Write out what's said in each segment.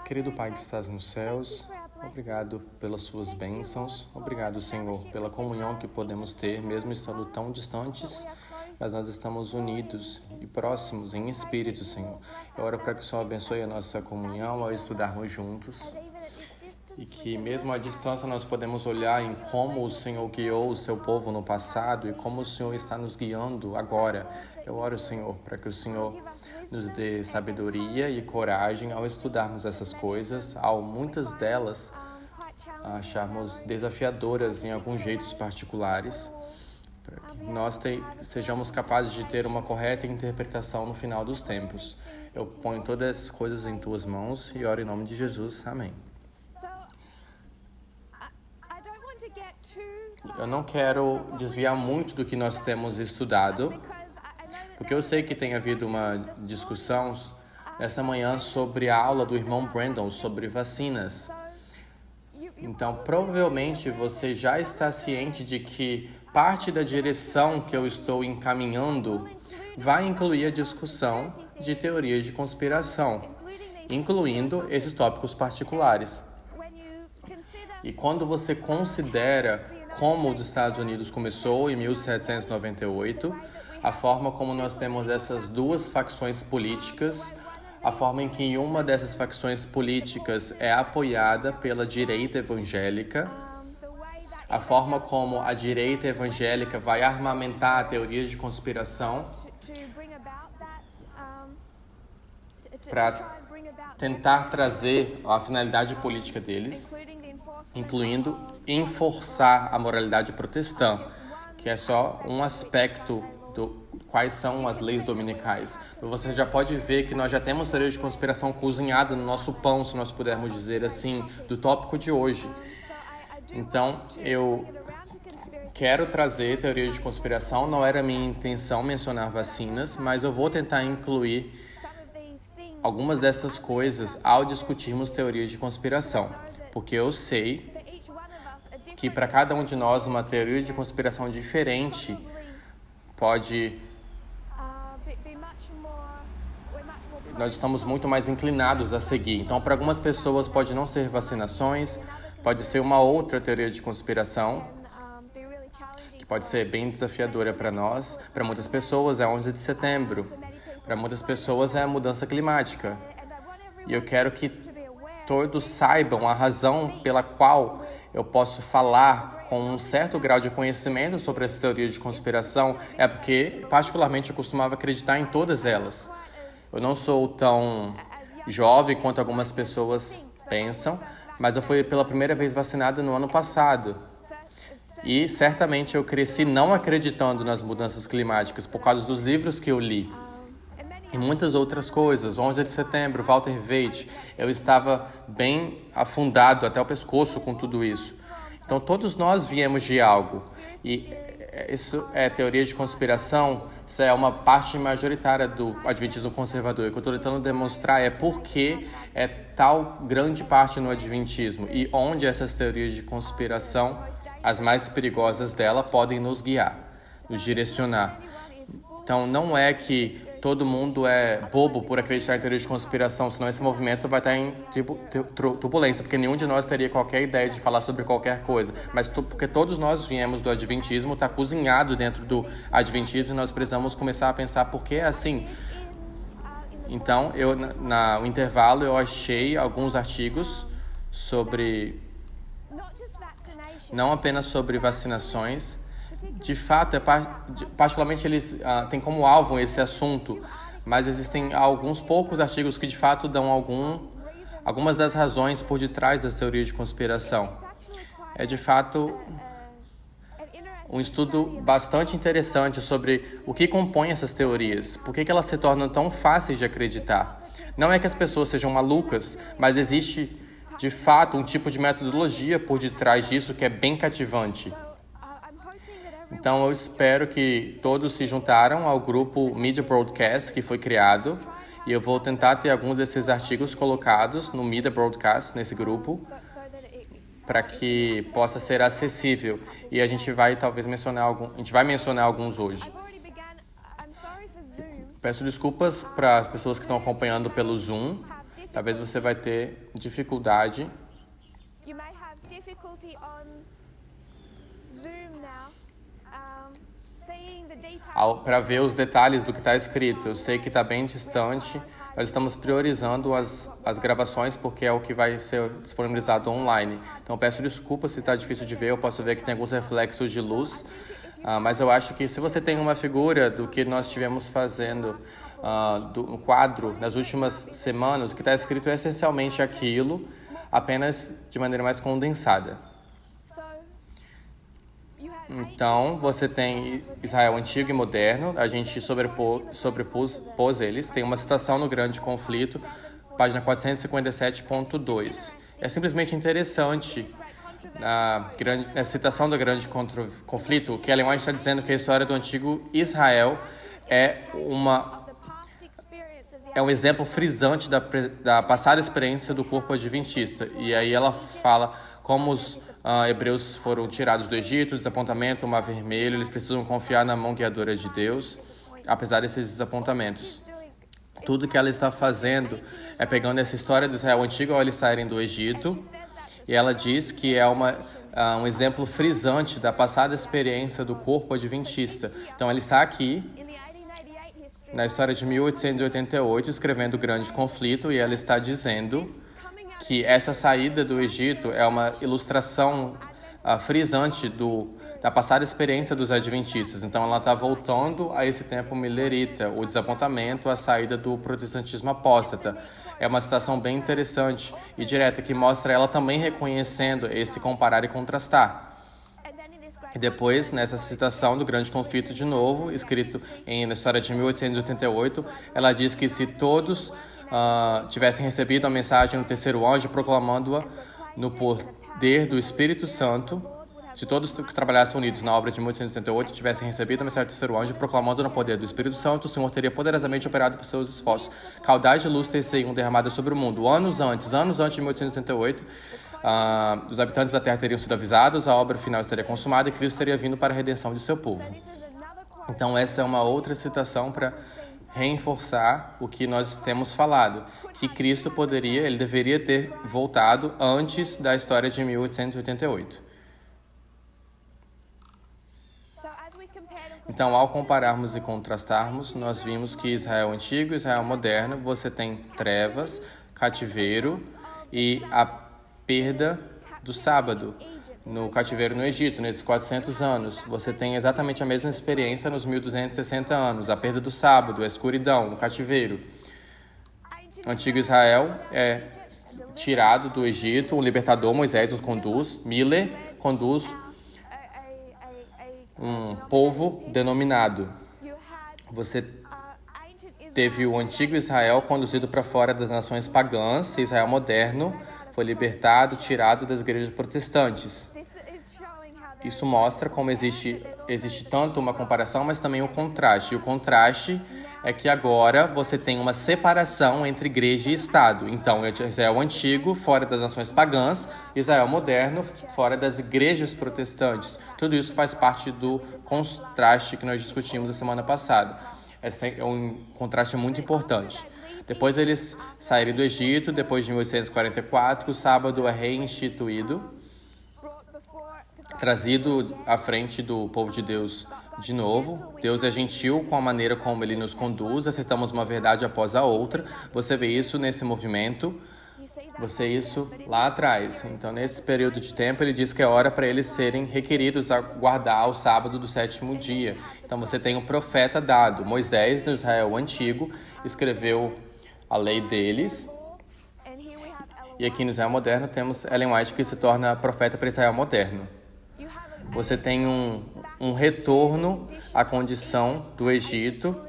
Querido Pai que estás nos céus, obrigado pelas suas bênçãos. Obrigado, Senhor, pela comunhão que podemos ter, mesmo estando tão distantes, mas nós estamos unidos e próximos em espírito, Senhor. Eu oro para que o Senhor abençoe a nossa comunhão ao estudarmos juntos e que mesmo à distância nós podemos olhar em como o Senhor guiou o seu povo no passado e como o Senhor está nos guiando agora. Eu oro, Senhor, para que o Senhor nos dê sabedoria e coragem ao estudarmos essas coisas, ao muitas delas acharmos desafiadoras em alguns jeitos particulares, para que nós sejamos capazes de ter uma correta interpretação no final dos tempos. Eu ponho todas essas coisas em tuas mãos e oro em nome de Jesus. Amém. Eu não quero desviar muito do que nós temos estudado, porque eu sei que tem havido uma discussão essa manhã sobre a aula do irmão Brandon sobre vacinas. Então, provavelmente você já está ciente de que parte da direção que eu estou encaminhando vai incluir a discussão de teorias de conspiração, incluindo esses tópicos particulares. E quando você considera como os Estados Unidos começou em 1798, a forma como nós temos essas duas facções políticas, a forma em que uma dessas facções políticas é apoiada pela direita evangélica, a forma como a direita evangélica vai armamentar teorias de conspiração para tentar trazer a finalidade política deles, incluindo enforçar a moralidade protestante, que é só um aspecto quais são as leis dominicais. Você já pode ver que nós já temos teoria de conspiração cozinhada no nosso pão, se nós pudermos dizer assim, do tópico de hoje. Então, eu quero trazer teoria de conspiração, não era minha intenção mencionar vacinas, mas eu vou tentar incluir algumas dessas coisas ao discutirmos teorias de conspiração, porque eu sei que para cada um de nós uma teoria de conspiração diferente nós estamos muito mais inclinados a seguir. Então, para algumas pessoas pode não ser vacinações, pode ser uma outra teoria de conspiração, que pode ser bem desafiadora para nós. Para muitas pessoas é 11 de setembro, para muitas pessoas é a mudança climática. E eu quero que todos saibam a razão pela qual eu posso falar com um certo grau de conhecimento sobre essa teoria de conspiração, é porque, particularmente, eu costumava acreditar em todas elas. Eu não sou tão jovem quanto algumas pessoas pensam, mas eu fui pela primeira vez vacinada no ano passado. E, certamente, eu cresci não acreditando nas mudanças climáticas por causa dos livros que eu li. E muitas outras coisas. 11 de setembro, Walter Waite, eu estava bem afundado até o pescoço com tudo isso. Então, todos nós viemos de algo. E isso é teoria de conspiração, isso é uma parte majoritária do adventismo conservador. O que eu estou tentando demonstrar é por que é tal grande parte no adventismo e onde essas teorias de conspiração, as mais perigosas dela, podem nos guiar, nos direcionar. Então, não é que todo mundo é bobo por acreditar em teoria de conspiração, senão esse movimento vai estar em turbulência, porque nenhum de nós teria qualquer ideia de falar sobre qualquer coisa. Mas porque todos nós viemos do adventismo, está cozinhado dentro do adventismo, e nós precisamos começar a pensar por que é assim. Então, no intervalo, eu achei alguns artigos sobre, não apenas sobre vacinações. De fato, particularmente eles têm como alvo esse assunto, mas existem alguns poucos artigos que de fato dão algumas das razões por detrás das teorias de conspiração. É de fato um estudo bastante interessante sobre o que compõe essas teorias, por que elas se tornam tão fáceis de acreditar. Não é que as pessoas sejam malucas, mas existe de fato um tipo de metodologia por detrás disso que é bem cativante. Então, eu espero que todos se juntaram ao grupo Media Broadcast que foi criado, e eu vou tentar ter alguns desses artigos colocados no Media Broadcast, nesse grupo, para que possa ser acessível. E a gente vai talvez mencionar alguns hoje. Peço desculpas para as pessoas que estão acompanhando pelo Zoom, Talvez você vai ter dificuldade You may have difficulty on Zoom now, seeing the details. para ver os detalhes do que está escrito. Eu sei que está bem distante. Nós estamos priorizando as gravações porque é o que vai ser disponibilizado online. Então, peço desculpas se está difícil de ver. Eu posso ver que tem alguns reflexos de luz. Mas eu acho que se você tem uma figura do que nós estivemos fazendo do quadro nas últimas semanas, o que está escrito é essencialmente aquilo, apenas de maneira mais condensada. Então, você tem Israel antigo e moderno, a gente sobrepôs eles. Tem uma citação no Grande Conflito, página 457.2. É simplesmente interessante, nessa citação do Grande Conflito, que Ellen White está dizendo que a história do antigo Israel é um exemplo frisante da passada experiência do corpo adventista. E aí ela fala como os hebreus foram tirados do Egito, desapontamento, o Mar Vermelho, eles precisam confiar na mão guiadora de Deus, apesar desses desapontamentos. Tudo que ela está fazendo é pegando essa história do Israel antigo ao eles saírem do Egito, e ela diz que é um exemplo frisante da passada experiência do corpo adventista. Então ela está aqui na história de 1888, escrevendo o Grande Conflito, e ela está dizendo que essa saída do Egito é uma ilustração frisante da passada experiência dos adventistas. Então, ela está voltando a esse tempo milerita, o desapontamento, a saída do protestantismo apóstata. É uma citação bem interessante e direta, que mostra ela também reconhecendo esse comparar e contrastar. E depois, nessa citação do Grande Conflito de novo, escrito na história de 1888, ela diz que se todos tivessem recebido a mensagem do terceiro anjo, proclamando-a no poder do Espírito Santo, se todos que trabalhassem unidos na obra de 1888 tivessem recebido a mensagem do terceiro anjo, proclamando no poder do Espírito Santo, o Senhor teria poderosamente operado por seus esforços. Caudais de luz seriam derramadas sobre o mundo. Anos antes de 1888, os habitantes da terra teriam sido avisados, a obra final estaria consumada e Cristo teria vindo para a redenção de seu povo. Então, essa é uma outra citação para reforçar o que nós temos falado, que Cristo ele deveria ter voltado antes da história de 1888. Então, ao compararmos e contrastarmos, nós vimos que Israel antigo e Israel moderno, você tem trevas, cativeiro e a perda do sábado no cativeiro no Egito, nesses 400 anos. Você tem exatamente a mesma experiência nos 1260 anos, a perda do sábado, a escuridão, o cativeiro. O antigo Israel é tirado do Egito, o libertador Moisés os conduz, Miller conduz um povo denominado. Você teve o antigo Israel conduzido para fora das nações pagãs, Israel moderno foi libertado, tirado das igrejas protestantes. Isso mostra como existe tanto uma comparação, mas também um contraste. E o contraste é que agora você tem uma separação entre igreja e Estado. Então, Israel antigo, fora das nações pagãs, Israel moderno, fora das igrejas protestantes. Tudo isso faz parte do contraste que nós discutimos a semana passada. Esse é um contraste muito importante. Depois eles saíram do Egito, depois de 1844, o sábado é reinstituído, trazido à frente do povo de Deus de novo. Deus é gentil com a maneira como Ele nos conduz, aceitamos uma verdade após a outra. Você vê isso nesse movimento, você vê isso lá atrás. Então, nesse período de tempo, Ele diz que é hora para eles serem requeridos a guardar o sábado do sétimo dia. Então, você tem um profeta dado. Moisés, no Israel antigo, escreveu a lei deles. E aqui no Israel moderno temos Ellen White, que se torna profeta para Israel moderno. Você tem um retorno à condição do Egito,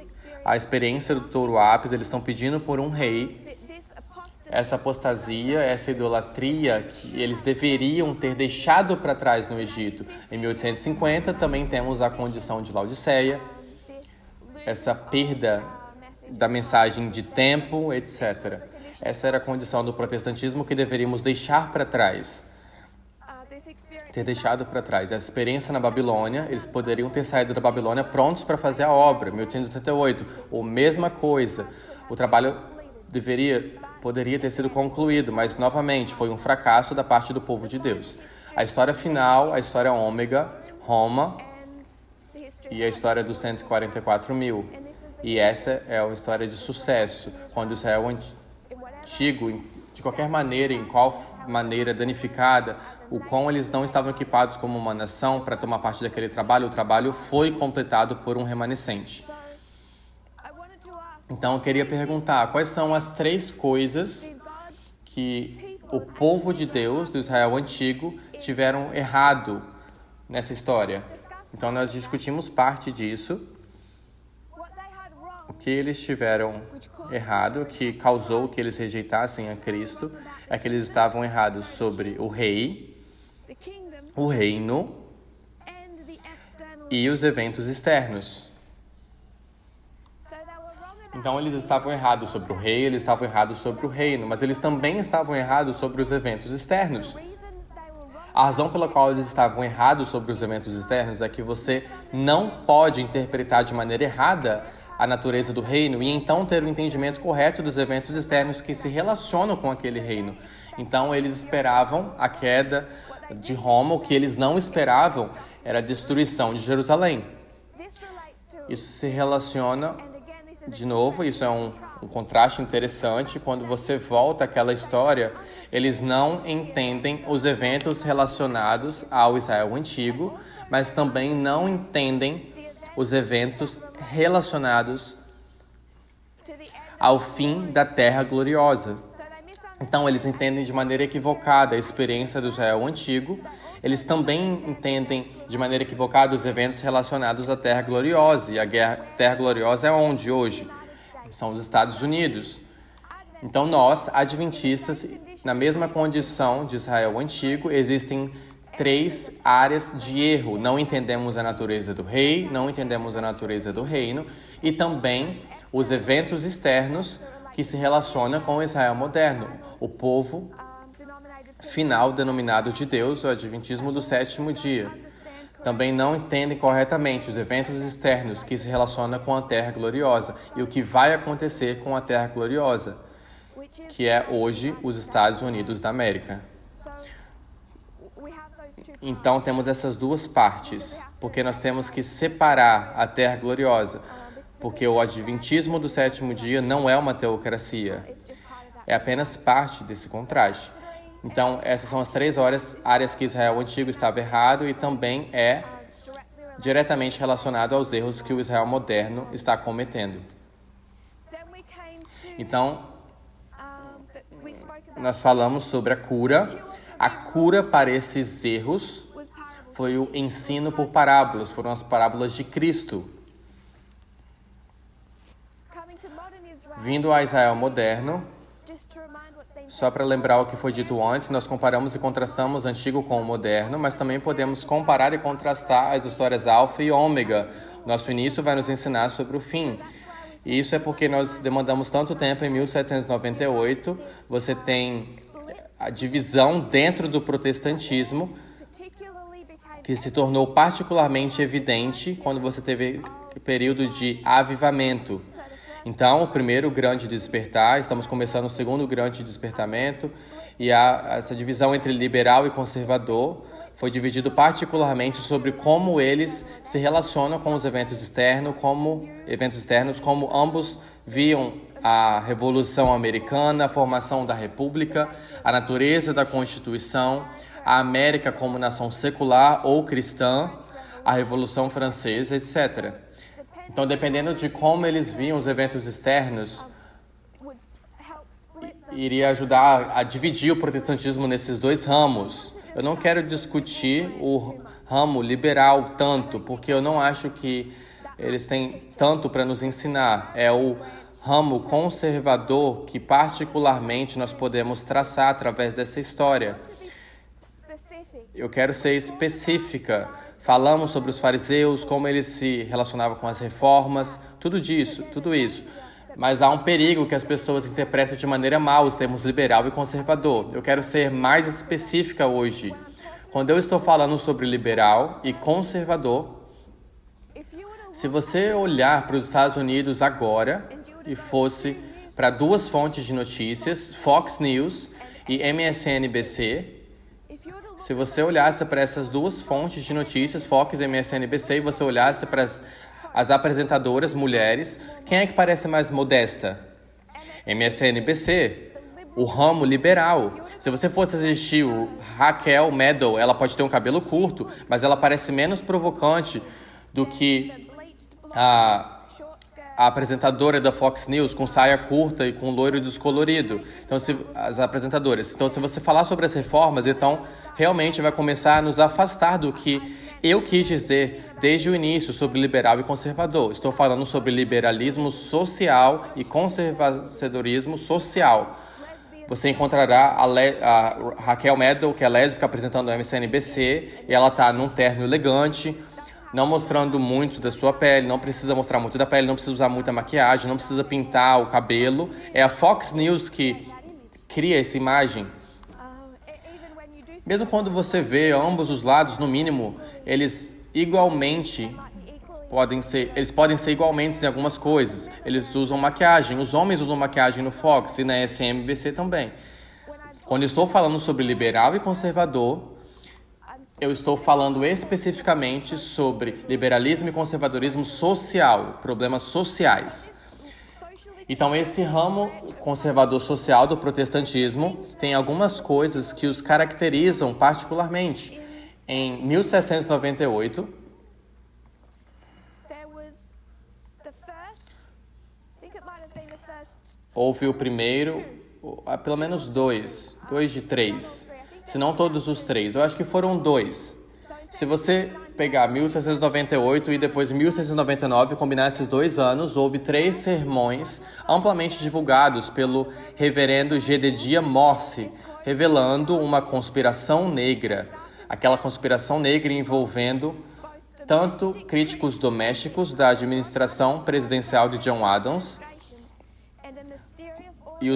a experiência do touro ápis, eles estão pedindo por um rei. Essa apostasia, essa idolatria que eles deveriam ter deixado para trás no Egito. Em 1850 também temos a condição de Laodiceia, essa perda da mensagem de tempo, etc. Essa era a condição do protestantismo que deveríamos deixar para trás. Ter deixado para trás. Essa experiência na Babilônia, eles poderiam ter saído da Babilônia prontos para fazer a obra, 1888, ou mesma coisa. O trabalho deveria, poderia ter sido concluído, mas novamente foi um fracasso da parte do povo de Deus. A história final, a história ômega, Roma, e a história dos 144 mil. E essa é uma história de sucesso, quando Israel antigo, de qualquer maneira, em qual maneira danificada, o quão eles não estavam equipados como uma nação para tomar parte daquele trabalho, o trabalho foi completado por um remanescente. Então eu queria perguntar, quais são as 3 coisas que o povo de Deus, do Israel antigo, tiveram errado nessa história? Então nós discutimos parte disso. O que eles tiveram errado, que causou que eles rejeitassem a Cristo, é que eles estavam errados sobre o rei, o reino e os eventos externos. Então eles estavam errados sobre o rei, eles estavam errados sobre o reino, mas eles também estavam errados sobre os eventos externos. A razão pela qual eles estavam errados sobre os eventos externos é que você não pode interpretar de maneira errada a natureza do reino e então ter o entendimento correto dos eventos externos que se relacionam com aquele reino. Então eles esperavam a queda de Roma, o que eles não esperavam era a destruição de Jerusalém. Isso se relaciona, de novo, isso é um contraste interessante. Quando você volta àquela história, eles não entendem os eventos relacionados ao Israel antigo, mas também não entendem os eventos relacionados ao fim da Terra Gloriosa. Então, eles entendem de maneira equivocada a experiência do Israel antigo. Eles também entendem de maneira equivocada os eventos relacionados à Terra Gloriosa. E a Terra Gloriosa é onde hoje? São os Estados Unidos. Então, nós, adventistas, na mesma condição de Israel antigo, existem 3 áreas de erro. Não entendemos a natureza do rei, não entendemos a natureza do reino e também os eventos externos que se relacionam com o Israel moderno, o povo final denominado de Deus, o adventismo do 7º dia. Também não entendem corretamente os eventos externos que se relacionam com a Terra Gloriosa e o que vai acontecer com a Terra Gloriosa, que é hoje os Estados Unidos da América. Então temos essas 2 partes, porque nós temos que separar a Terra Gloriosa, porque o adventismo do 7º dia não é uma teocracia, é apenas parte desse contraste. Então essas são as 3 áreas que Israel antigo estava errado e também é diretamente relacionado aos erros que o Israel moderno está cometendo. Então, nós falamos sobre a cura. A cura para esses erros foi o ensino por parábolas, foram as parábolas de Cristo. Vindo a Israel moderno, só para lembrar o que foi dito antes, nós comparamos e contrastamos o antigo com o moderno, mas também podemos comparar e contrastar as histórias alfa e ômega. Nosso início vai nos ensinar sobre o fim. E isso é porque nós demandamos tanto tempo. Em 1798, você tem a divisão dentro do protestantismo, que se tornou particularmente evidente quando você teve o período de avivamento. Então, o primeiro grande despertar, estamos começando o segundo grande despertamento, e essa divisão entre liberal e conservador foi dividido particularmente sobre como eles se relacionam com os eventos externos, como ambos viam a Revolução Americana, a formação da República, a natureza da Constituição, a América como nação secular ou cristã, a Revolução Francesa, etc. Então, dependendo de como eles viam os eventos externos, iria ajudar a dividir o protestantismo nesses 2 ramos. Eu não quero discutir o ramo liberal tanto, porque eu não acho que eles têm tanto para nos ensinar. É o ramo conservador que particularmente nós podemos traçar através dessa história. Eu quero ser específica. Falamos sobre os fariseus, como eles se relacionavam com as reformas, tudo isso. Mas há um perigo que as pessoas interpretam de maneira mal os termos liberal e conservador. Eu quero ser mais específica hoje. Quando eu estou falando sobre liberal e conservador, se você olhar para os Estados Unidos agora e fosse para duas fontes de notícias, Fox News e MSNBC. Se você olhasse para essas duas fontes de notícias, Fox e MSNBC, e você olhasse para as apresentadoras mulheres, quem é que parece mais modesta? MSNBC, o ramo liberal. Se você fosse assistir o Raquel Maddow, ela pode ter um cabelo curto, mas ela parece menos provocante do que a apresentadora da Fox News com saia curta e com loiro descolorido. Então, as apresentadoras. Então, se você falar sobre as reformas, então realmente vai começar a nos afastar do que eu quis dizer desde o início sobre liberal e conservador. Estou falando sobre liberalismo social e conservadorismo social. Você encontrará a Raquel Maddow, que é lésbica, apresentando o MSNBC, e ela está num terno elegante, não mostrando muito da sua pele, não precisa mostrar muito da pele, não precisa usar muita maquiagem, não precisa pintar o cabelo. É a Fox News que cria essa imagem. Mesmo quando você vê ambos os lados, no mínimo, eles podem ser igualmente em algumas coisas. Eles usam maquiagem, os homens usam maquiagem no Fox e na SMBC também. Quando eu estou falando sobre liberal e conservador, eu estou falando especificamente sobre liberalismo e conservadorismo social, problemas sociais. Então, esse ramo conservador social do protestantismo tem algumas coisas que os caracterizam particularmente. Em 1798, houve o primeiro, pelo menos dois de três, se não todos os três. Eu acho que foram dois. Se você pegar 1798 e depois 1699, combinar esses 2 anos, houve 3 sermões amplamente divulgados pelo reverendo Jedediah Morse, revelando uma conspiração negra. Aquela conspiração negra envolvendo tanto críticos domésticos da administração presidencial de John Adams e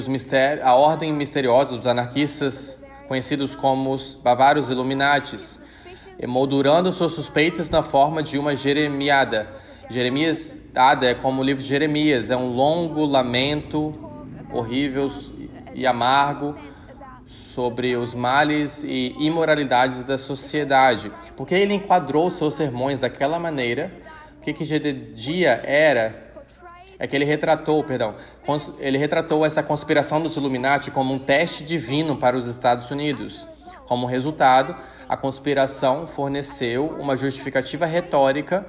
a ordem misteriosa dos anarquistas, conhecidos como os Bávaros Illuminatis, emoldurando suas suspeitas na forma de uma jeremiada. Jeremiada é como o livro de Jeremias, é um longo lamento horrível e amargo sobre os males e imoralidades da sociedade. Porque ele enquadrou seus sermões daquela maneira, o que Jedediah era? É que ele retratou essa conspiração dos Illuminati como um teste divino para os Estados Unidos. Como resultado, a conspiração forneceu uma justificativa retórica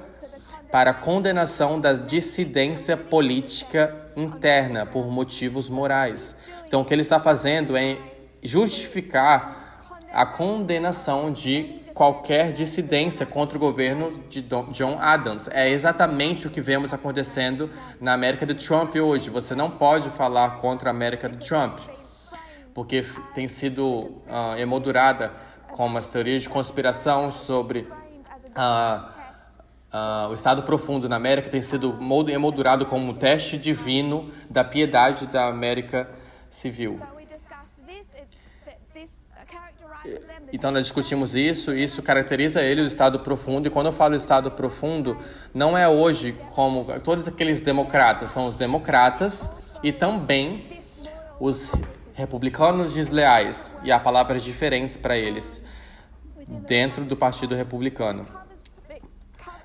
para a condenação da dissidência política interna por motivos morais. Então, o que ele está fazendo é justificar a condenação de qualquer dissidência contra o governo de John Adams. É exatamente o que vemos acontecendo na América do Trump hoje. Você não pode falar contra a América do Trump, porque tem sido emoldurada com umas teorias de conspiração sobre o estado profundo na América, tem sido emoldurado como um teste divino da piedade da América civil. Então nós discutimos isso caracteriza ele, o estado profundo, e quando eu falo estado profundo, não é hoje como todos aqueles democratas, são os democratas e também os republicanos desleais, e há palavras diferentes para eles dentro do Partido Republicano.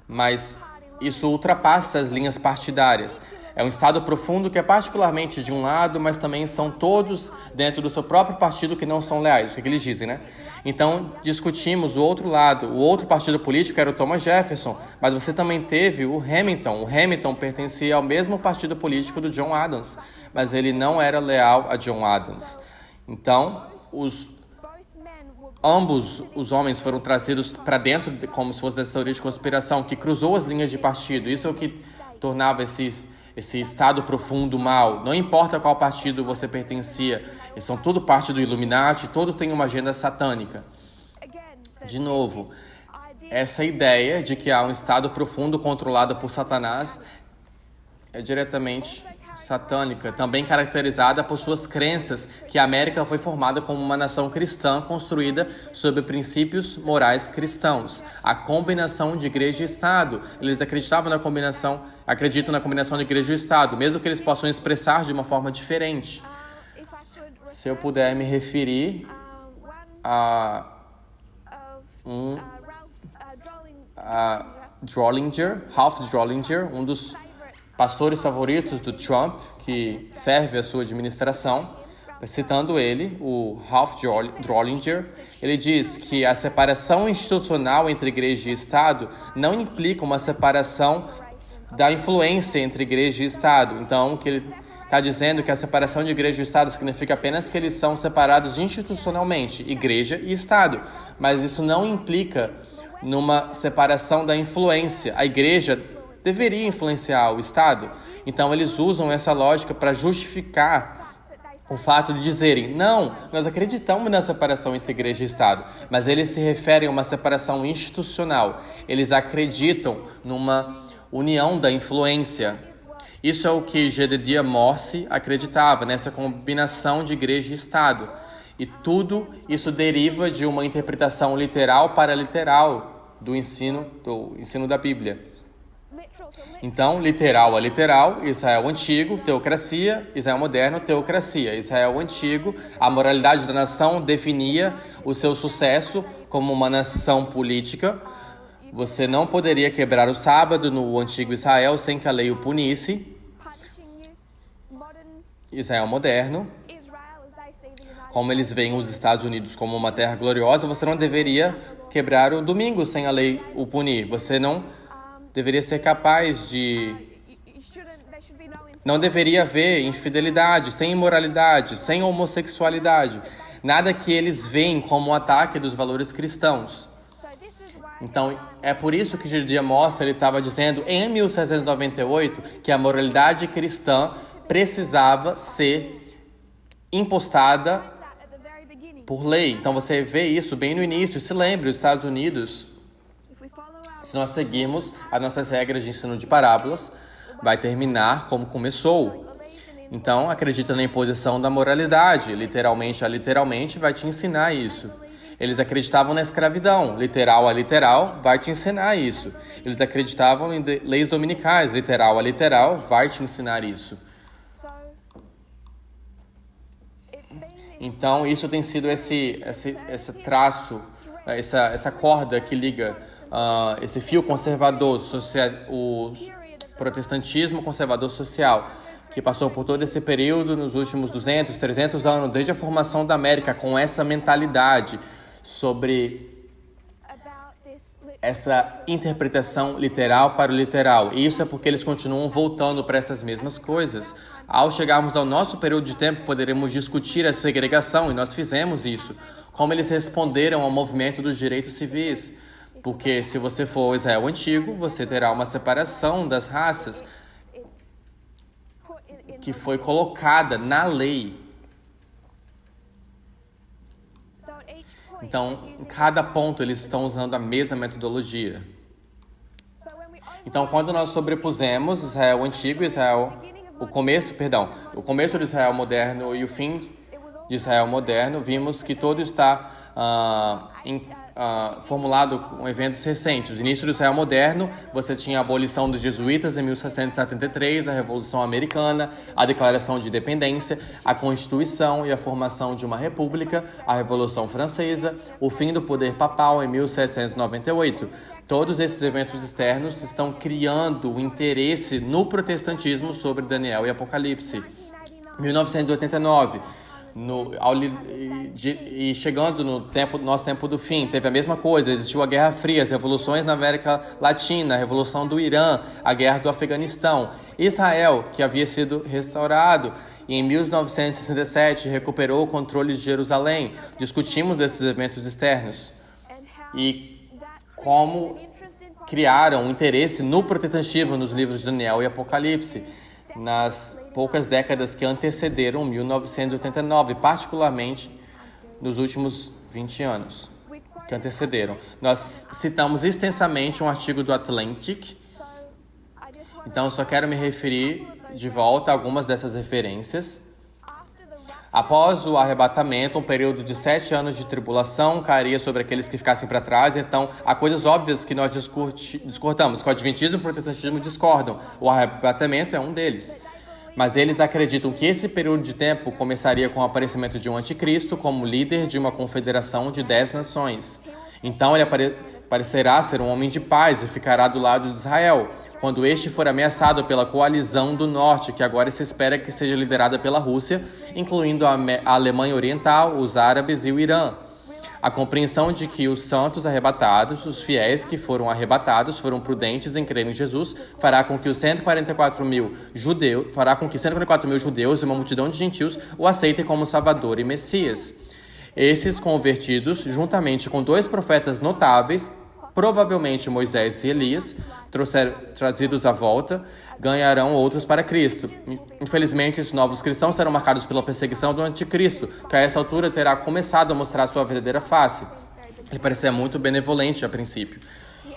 Mas isso ultrapassa as linhas partidárias. É um estado profundo que é particularmente de um lado, mas também são todos dentro do seu próprio partido que não são leais, o que eles dizem, né? Então, discutimos o outro lado. O outro partido político era o Thomas Jefferson, mas você também teve o Hamilton. O Hamilton pertencia ao mesmo partido político do John Adams, mas ele não era leal a John Adams. Então, ambos os homens foram trazidos para dentro, como se fosse dessa teoria de conspiração, que cruzou as linhas de partido. Isso é o que tornava esse estado profundo mal. Não importa qual partido você pertencia, eles são tudo parte do Illuminati, todo tem uma agenda satânica. De novo, essa ideia de que há um estado profundo controlado por Satanás é diretamente satânica, também caracterizada por suas crenças que a América foi formada como uma nação cristã construída sobre princípios morais cristãos. A combinação de igreja e Estado. Eles acreditam na combinação de igreja e Estado, mesmo que eles possam expressar de uma forma diferente. Se eu puder me referir a Ralph Drollinger, um dos pastores favoritos do Trump, que serve a sua administração, citando ele, o Ralph Drollinger, ele diz que a separação institucional entre igreja e Estado não implica uma separação da influência entre igreja e Estado. Então, que ele está dizendo que a separação de igreja e Estado significa apenas que eles são separados institucionalmente, igreja e Estado. Mas isso não implica numa separação da influência. A igreja deveria influenciar o Estado. Então, eles usam essa lógica para justificar o fato de dizerem, não, nós acreditamos na separação entre igreja e Estado, mas eles se referem a uma separação institucional. Eles acreditam numa união da influência. Isso é o que Jedediah Morse acreditava, nessa combinação de igreja e Estado. E tudo isso deriva de uma interpretação literal para literal do ensino da Bíblia. Então, literal a literal, Israel antigo, teocracia, Israel moderno, teocracia. Israel antigo, a moralidade da nação definia o seu sucesso como uma nação política. Você não poderia quebrar o sábado no antigo Israel sem que a lei o punisse. Israel moderno, como eles veem os Estados Unidos como uma terra gloriosa, você não deveria quebrar o domingo sem a lei o punir. Você não deveria ser capaz de... Não deveria haver infidelidade, sem imoralidade, sem homossexualidade. Nada que eles veem como um ataque dos valores cristãos. Então, é por isso que Jedediah Morse estava dizendo, em 1798, que a moralidade cristã precisava ser impostada por lei. Então, você vê isso bem no início. Se lembre, os Estados Unidos... Se nós seguirmos as nossas regras de ensino de parábolas, vai terminar como começou. Então, acredita na imposição da moralidade. Literalmente, vai te ensinar isso. Eles acreditavam na escravidão. Literal a literal, vai te ensinar isso. Eles acreditavam em leis dominicais. Literal a literal, vai te ensinar isso. Então, isso tem sido esse traço, essa corda que liga... esse fio conservador, o protestantismo conservador social, que passou por todo esse período nos últimos 200, 300 anos, desde a formação da América, com essa mentalidade sobre essa interpretação literal para o literal. E isso é porque eles continuam voltando para essas mesmas coisas. Ao chegarmos ao nosso período de tempo, poderemos discutir a segregação, e nós fizemos isso. Como eles responderam ao movimento dos direitos civis. Porque se você for Israel antigo, você terá uma separação das raças que foi colocada na lei. Então, em cada ponto, eles estão usando a mesma metodologia. Então, quando nós sobrepusemos Israel antigo e o começo de Israel moderno e o fim de Israel moderno, vimos que todo está formulado com eventos recentes. No início do Israel moderno, você tinha a abolição dos jesuítas em 1773, a Revolução Americana, a Declaração de Independência, a Constituição e a formação de uma república, a Revolução Francesa, o fim do poder papal em 1798. Todos esses eventos externos estão criando o interesse no protestantismo sobre Daniel e Apocalipse. 1989, chegando no nosso tempo do fim, teve a mesma coisa, existiu a Guerra Fria, as revoluções na América Latina, a Revolução do Irã, a Guerra do Afeganistão. Israel, que havia sido restaurado, e em 1967 recuperou o controle de Jerusalém. Discutimos esses eventos externos e como criaram um interesse no protestantismo nos livros de Daniel e Apocalipse, nas poucas décadas que antecederam 1989, particularmente nos últimos 20 anos que antecederam. Nós citamos extensamente um artigo do Atlantic Então, eu só quero me referir de volta a algumas dessas referências. Após o arrebatamento, um período de 7 anos de tribulação cairia sobre aqueles que ficassem para trás. Então, há coisas óbvias que nós discordamos, que o Adventismo e o Protestantismo discordam. O arrebatamento é um deles. Mas eles acreditam que esse período de tempo começaria com o aparecimento de um anticristo como líder de uma confederação de 10 nações. Então, ele parecerá ser um homem de paz e ficará do lado de Israel, quando este for ameaçado pela coalizão do norte, que agora se espera que seja liderada pela Rússia, incluindo a Alemanha Oriental, os árabes e o Irã. A compreensão de que os santos arrebatados, os fiéis que foram arrebatados, foram prudentes em crer em Jesus, fará com que 144 mil judeus e uma multidão de gentios o aceitem como Salvador e Messias. Esses convertidos, juntamente com 2 profetas notáveis, provavelmente Moisés e Elias, trazidos à volta, ganharão outros para Cristo. Infelizmente, esses novos cristãos serão marcados pela perseguição do anticristo, que a essa altura terá começado a mostrar sua verdadeira face. Ele parecia muito benevolente a princípio.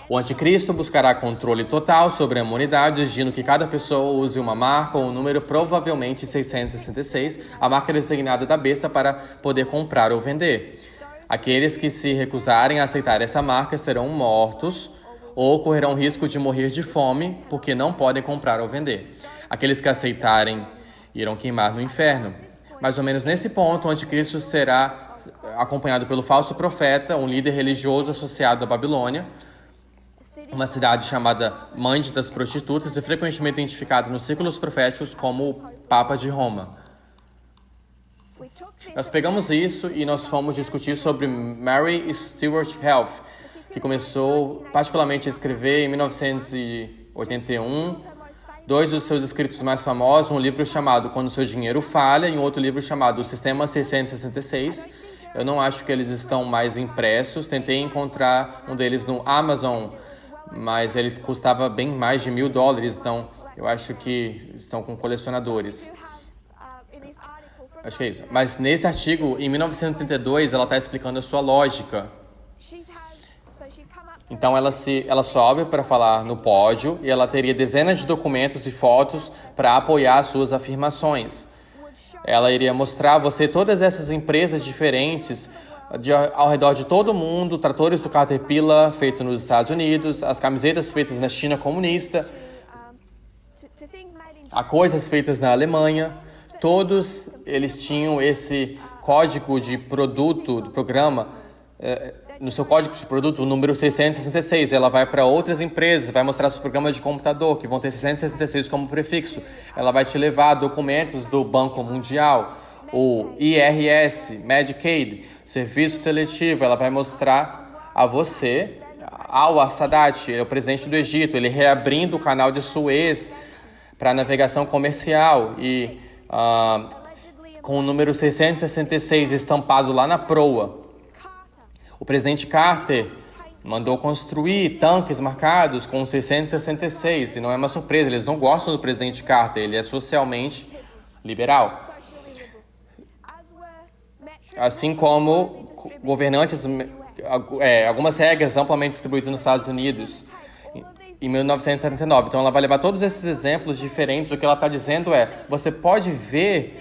O anticristo buscará controle total sobre a humanidade, exigindo que cada pessoa use uma marca ou um número, provavelmente 666, a marca designada da besta para poder comprar ou vender. Aqueles que se recusarem a aceitar essa marca serão mortos ou correrão risco de morrer de fome porque não podem comprar ou vender. Aqueles que aceitarem irão queimar no inferno. Mais ou menos nesse ponto, o anticristo será acompanhado pelo falso profeta, um líder religioso associado à Babilônia, uma cidade chamada Mãe das Prostitutas e frequentemente identificada nos círculos proféticos como o Papa de Roma. Nós pegamos isso e nós fomos discutir sobre Mary Stuart Helf, que começou particularmente a escrever em 1981, 2 dos seus escritos mais famosos, um livro chamado Quando Seu Dinheiro Falha e um outro livro chamado O Sistema 666. Eu não acho que eles estão mais impressos, tentei encontrar um deles no Amazon, mas ele custava bem mais de $1.000, então eu acho que estão com colecionadores. Acho que é isso. Mas nesse artigo, em 1932, ela está explicando a sua lógica. Então ela sobe para falar no pódio e ela teria dezenas de documentos e fotos para apoiar suas afirmações. Ela iria mostrar a você todas essas empresas diferentes ao redor de todo o mundo, tratores do Caterpillar feito nos Estados Unidos, as camisetas feitas na China comunista, há coisas feitas na Alemanha. Todos eles tinham esse código de produto do programa, no seu código de produto, o número 666. Ela vai para outras empresas, vai mostrar seus programas de computador, que vão ter 666 como prefixo. Ela vai te levar documentos do Banco Mundial, o IRS, Medicaid, Serviço Seletivo. Ela vai mostrar a você, ao Sadat, ele é o presidente do Egito, ele reabrindo o canal de Suez para navegação comercial e com o número 666 estampado lá na proa. O presidente Carter mandou construir tanques marcados com 666, e não é uma surpresa, eles não gostam do presidente Carter, ele é socialmente liberal. Assim como governantes, algumas regras amplamente distribuídas nos Estados Unidos em 1979. Então ela vai levar todos esses exemplos diferentes. O que ela está dizendo é, você pode ver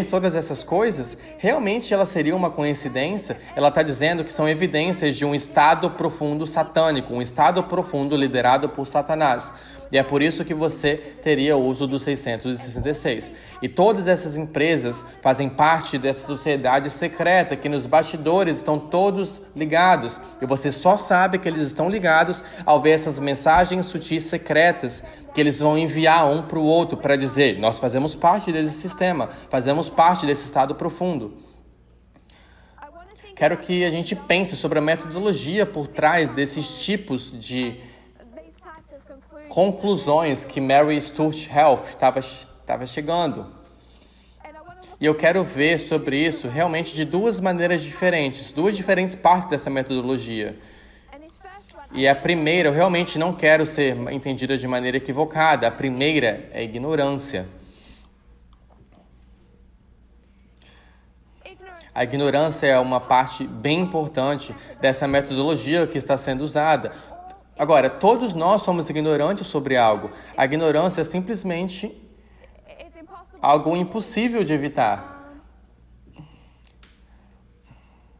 todas essas coisas? Realmente ela seria uma coincidência? Ela está dizendo que são evidências de um estado profundo satânico, um estado profundo liderado por Satanás. E é por isso que você teria o uso do 666. E todas essas empresas fazem parte dessa sociedade secreta, que nos bastidores estão todos ligados. E você só sabe que eles estão ligados ao ver essas mensagens sutis secretas que eles vão enviar um para o outro para dizer, nós fazemos parte desse sistema, fazemos parte desse estado profundo. Quero que a gente pense sobre a metodologia por trás desses tipos de conclusões que Mary Stuart Helf estava chegando. E eu quero ver sobre isso realmente de duas maneiras diferentes, duas diferentes partes dessa metodologia. E a primeira, eu realmente não quero ser entendida de maneira equivocada. A primeira é ignorância. A ignorância é uma parte bem importante dessa metodologia que está sendo usada. Agora, todos nós somos ignorantes sobre algo. A ignorância é simplesmente it's impossible. algo impossível de evitar.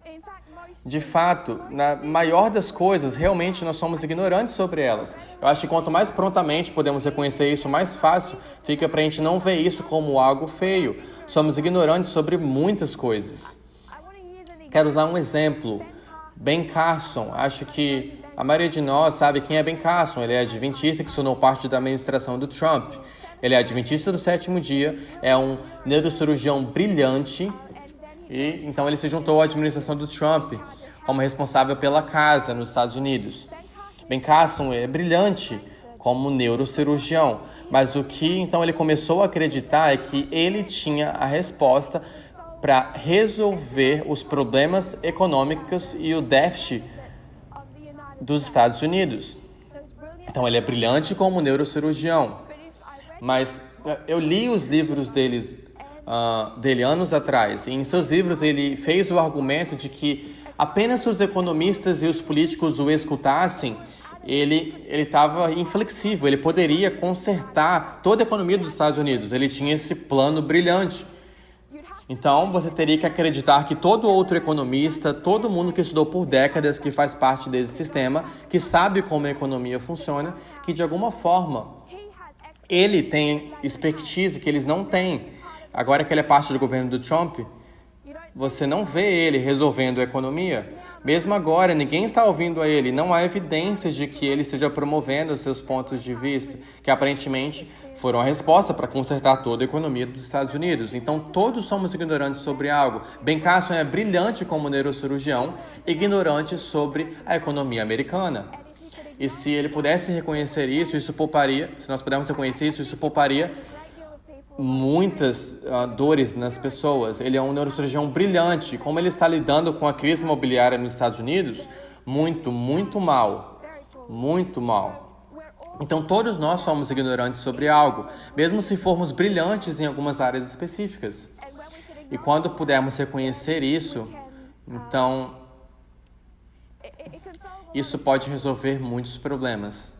In fact, most De fato, na maior das coisas, realmente nós somos ignorantes sobre elas. Eu acho que quanto mais prontamente podemos reconhecer isso, mais fácil fica para a gente não ver isso como algo feio. Somos ignorantes sobre muitas coisas. I want to use an Quero usar um exemplo. Ben Carson. Acho que a maioria de nós sabe quem é Ben Carson. Ele é adventista que se tornou parte da administração do Trump. Ele é adventista do sétimo dia, é um neurocirurgião brilhante e então ele se juntou à administração do Trump como responsável pela casa nos Estados Unidos. Ben Carson é brilhante como neurocirurgião, mas o que então ele começou a acreditar é que ele tinha a resposta para resolver os problemas econômicos e o déficit of the United dos Estados Unidos. So it's brilliant. Então ele é brilhante como neurocirurgião. But if I read Mas eu li os livros dele anos atrás, e em seus livros ele fez o argumento de que apenas se os economistas e os políticos o escutassem, ele estava inflexível, ele poderia consertar toda a economia dos Estados Unidos. Ele tinha esse plano brilhante. you'd have Então, você teria que acreditar que todo outro economista, todo mundo que estudou por décadas, que faz parte desse sistema, que sabe como a economia funciona, que de alguma forma he has expertise. ele tem expertise que eles não têm. Agora que ele é parte do governo do Trump, You don't você não vê ele resolvendo a economia. Mesmo agora, ninguém está ouvindo a ele. Não há evidências de que ele esteja promovendo os seus pontos de vista, que aparentemente foram a resposta para consertar toda a economia dos Estados Unidos. Então, todos somos ignorantes sobre algo. Ben Carson é brilhante como neurocirurgião, ignorante sobre a economia americana. E se ele pudesse reconhecer isso, isso pouparia, se nós pudermos reconhecer isso, isso pouparia regular people. muitas dores nas pessoas. Ele é um neurocirurgião brilhante. Como ele está lidando com a crise imobiliária nos Estados Unidos? Muito, muito mal. Muito mal. We're all Então, todos nós somos ignorantes sobre algo, mesmo se formos brilhantes em algumas áreas específicas. and when we can E ignore quando pudermos reconhecer isso, então it can solve a lot. isso pode resolver muitos problemas.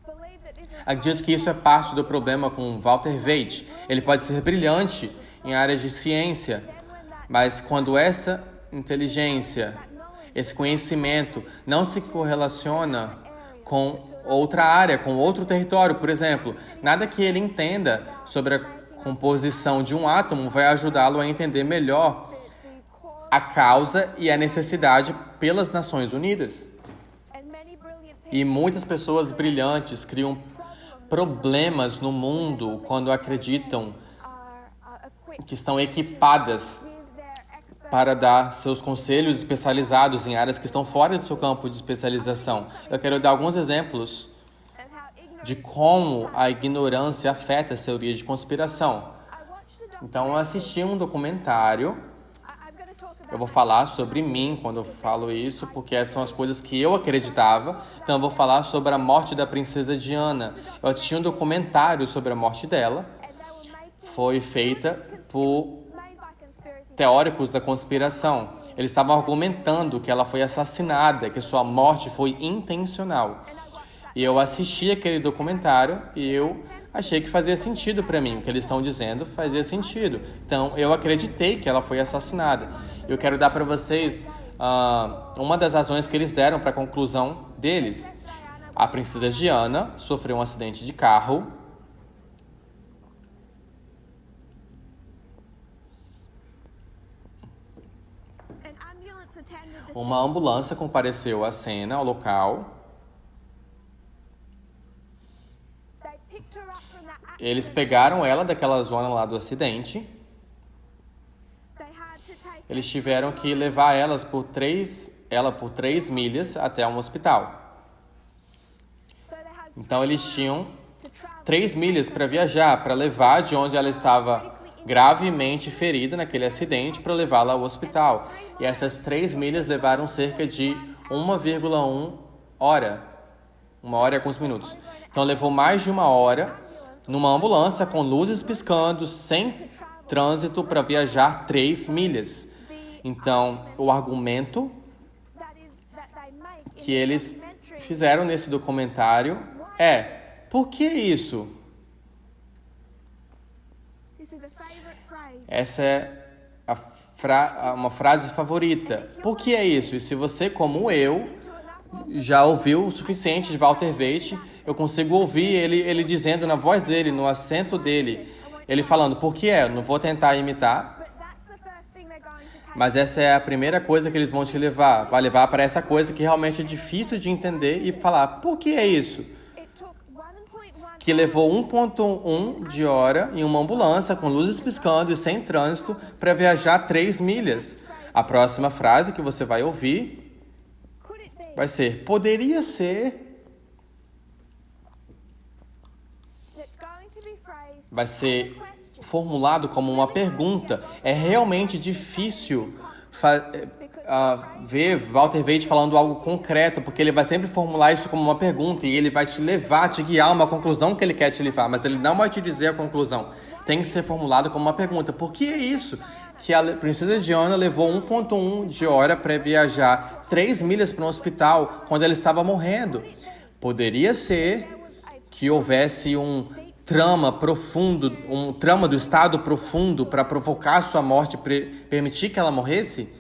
Believe that this is Acredito que isso é parte do problema com Walter Waite. Ele pode ser brilhante em áreas de ciência, mas quando essa inteligência, esse conhecimento não se correlaciona com outra área, com outro território, por exemplo, nada que ele entenda sobre a composição de um átomo vai ajudá-lo a entender melhor the core a causa e a necessidade pelas Nações Unidas. and many brilliant people E muitas pessoas brilhantes criam problemas no mundo quando acreditam are equipped que estão equipadas with their expert para dar seus conselhos especializados em áreas que estão fora do seu campo de especialização. Eu quero dar alguns exemplos and how ignorance. de como a ignorância afeta as teorias de conspiração. I watched a Então, eu assisti um documentário. I'm going to talk about Eu vou falar sobre mim quando eu falo isso, porque essas são as coisas que eu acreditava. Então, eu vou falar sobre a morte da princesa Diana. Eu assisti um documentário sobre a morte dela. and they were making Foi feita por made by conspiracy teóricos da conspiração. Eles estavam argumentando que ela foi assassinada, que sua morte foi intencional. E eu assisti aquele documentário e eu achei que fazia sentido para mim. O que eles estão dizendo fazia sentido. Então, eu acreditei que ela foi assassinada. Eu quero dar para vocês uma das razões que eles deram para a conclusão deles. A princesa Diana sofreu um acidente de carro. an ambulance attended the Uma ambulância compareceu à cena, ao local. they picked her up from that Eles accident. pegaram ela daquela zona lá do acidente. They had to take Eles tiveram que levar ela por 3 milhas até um hospital. so they had Então eles tinham to travel 3 milhas para viajar, para levar de onde ela estava gravemente ferida naquele acidente para levá-la ao hospital. E essas 3 milhas levaram cerca de 1,1 hora. 1 hora e alguns minutos. Então levou mais de 1 hora numa ambulância com luzes piscando, sem trânsito, para viajar 3 milhas. Então, o argumento that is that they make in que eles documentary fizeram nesse documentário é: por que isso? This is a favorite phrase. Essa é uma frase favorita. Por que é isso? E se você, como eu, já ouviu o suficiente de Walter Waite, eu consigo ouvir ele dizendo na voz dele, no acento dele, ele falando: por que é? Eu não vou tentar imitar, But that's the first thing they're going to take. mas essa é a primeira coisa que eles vão te levar. Vai levar para essa coisa que realmente é difícil de entender e falar: por que é isso? It took 1.1 Que levou 1,1 de hora em uma ambulância com luzes piscando e sem trânsito para viajar 3 milhas. A próxima frase que você vai ouvir could it be vai ser: poderia ser. that's going to be phrased Vai as a ser question? formulado como uma pergunta. É realmente difícil ver Walter Waite falando algo concreto, porque ele vai sempre formular isso como uma pergunta e ele vai te levar, te guiar a uma conclusão que ele quer te levar, mas ele não vai te dizer a conclusão. Tem que ser formulado como uma pergunta. Por que é isso que a princesa Diana levou 1,1 de hora para viajar 3 milhas para um hospital quando ela estava morrendo? Poderia ser que houvesse um trama profundo, um trama do estado profundo para provocar sua morte, permitir que ela morresse?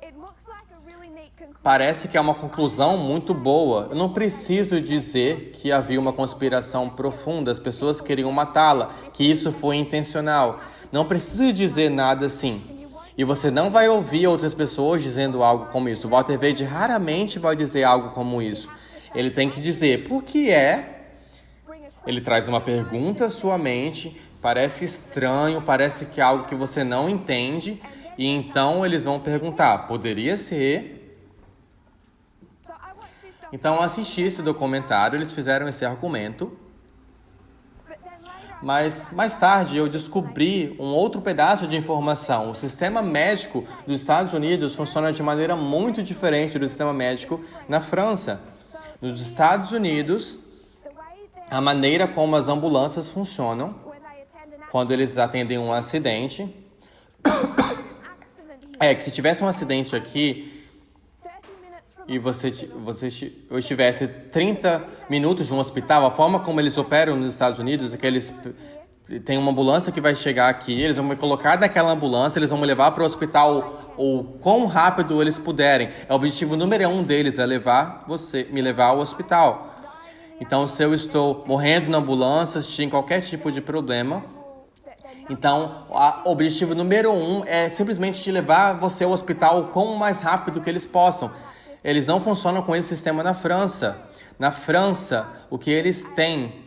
It looks like a really neat conclusion. Parece que é uma conclusão muito boa. Eu não preciso dizer que havia uma conspiração profunda, as pessoas queriam matá-la, que isso foi intencional. Não preciso dizer nada assim. E você não vai ouvir outras pessoas dizendo algo como isso. O Walter Waite raramente vai dizer algo como isso. Ele tem que dizer: por que é? Ele traz uma pergunta à sua mente, parece estranho, parece que é algo que você não entende, e então eles vão perguntar: poderia ser? So I watched this documentary, Então eu assisti esse documentário, eles fizeram esse argumento, but then later I mas mais tarde eu descobri um outro pedaço de informação. O sistema médico dos Estados Unidos funciona de maneira muito diferente do sistema médico na França. Nos Estados Unidos, the way that a maneira como as ambulâncias funcionam, when they attend an quando eles atendem um acidente, accident here, é que se tivesse um acidente aqui 30 minutes from e eu estivesse 30 minutos de um hospital, a forma como eles operam nos Estados Unidos é que eles têm uma ambulância que vai chegar aqui, eles vão me colocar naquela ambulância, eles vão me levar para o hospital o quão rápido eles puderem. É o objetivo número 1 deles, é me levar ao hospital. Então, se eu estou morrendo na ambulância, se tem qualquer tipo de problema, então o objetivo número 1 é simplesmente te levar você ao hospital o quão mais rápido que eles possam. Eles não funcionam com esse sistema na França. Na França, o que eles têm,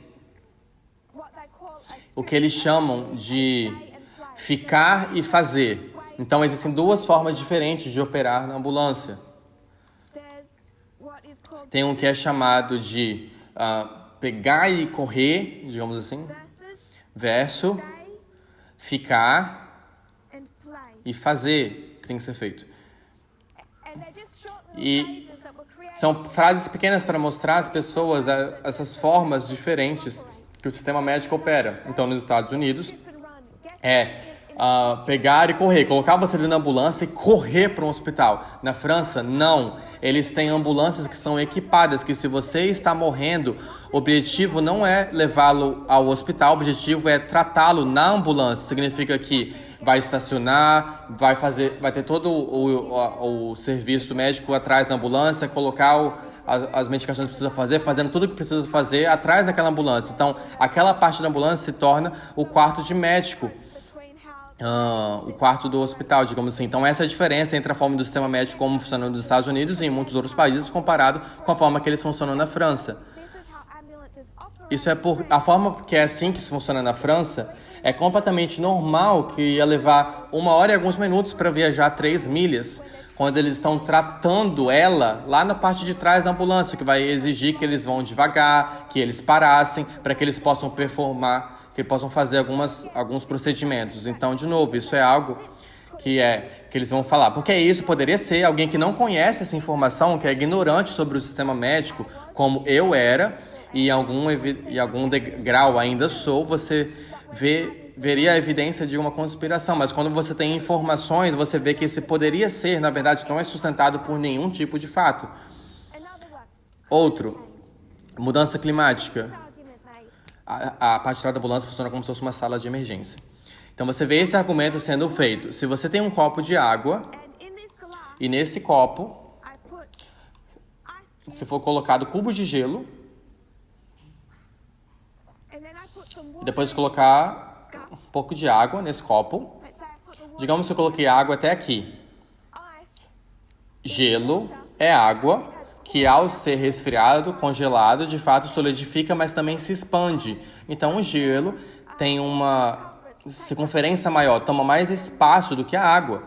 what they call a o que eles chamam de ficar e fazer. Então, existem duas formas diferentes de operar na ambulância. there's what is called Tem um que é chamado de pegar e correr, digamos assim, versus verso ficar and play. e fazer, que tem que ser feito. And they're just short little E phrases that were created são frases pequenas para mostrar às pessoas essas formas diferentes que o sistema médico opera. Então, nos Estados Unidos, skip and run. Get é pegar e correr, colocar você dentro da ambulância e correr para um hospital. Na França, não. Eles têm ambulâncias que são equipadas, que se você está morrendo, o objetivo não é levá-lo ao hospital, o objetivo é tratá-lo na ambulância. Significa que vai estacionar, vai ter todo o serviço médico atrás da ambulância, colocar as medicações que precisa fazer, fazendo tudo o que precisa fazer atrás daquela ambulância. Então, aquela parte da ambulância se torna o quarto de médico. between how O quarto do hospital, digamos assim. Então, essa é a diferença entre a forma do sistema médico como funciona nos Estados Unidos e em muitos outros países, comparado com a forma que eles funcionam na França. this is how ambulances operate. Isso é a forma que é assim que se funciona na França, é completamente normal que ia levar 1 hora e alguns minutos para viajar 3 milhas, quando eles estão tratando ela lá na parte de trás da ambulância, que vai exigir que eles vão devagar, que eles parassem, para que eles possam que possam fazer alguns procedimentos. Então, de novo, isso é algo que eles vão falar. Porque isso poderia ser alguém que não conhece essa informação, que é ignorante sobre o sistema médico, como eu era, e em algum degrau ainda sou, você veria a evidência de uma conspiração. Mas quando você tem informações, você vê que esse poderia ser, na verdade, não é sustentado por nenhum tipo de fato. Another one. Outro, mudança climática. This argument, mate. A parte de trás da ambulância funciona como se fosse uma sala de emergência. Então você vê esse argumento sendo feito. Se você tem um copo de água And in this glass, e nesse copo, I put ice se for colocado cubos de gelo, and then I put some e water. depois colocar um pouco de água nesse copo, Let's say I put the water. digamos que eu coloquei água até aqui. Ice. Gelo é água que, ao ser resfriado, congelado, de fato solidifica, mas também se expande. Então o gelo tem uma circunferência maior, toma mais espaço do que a água.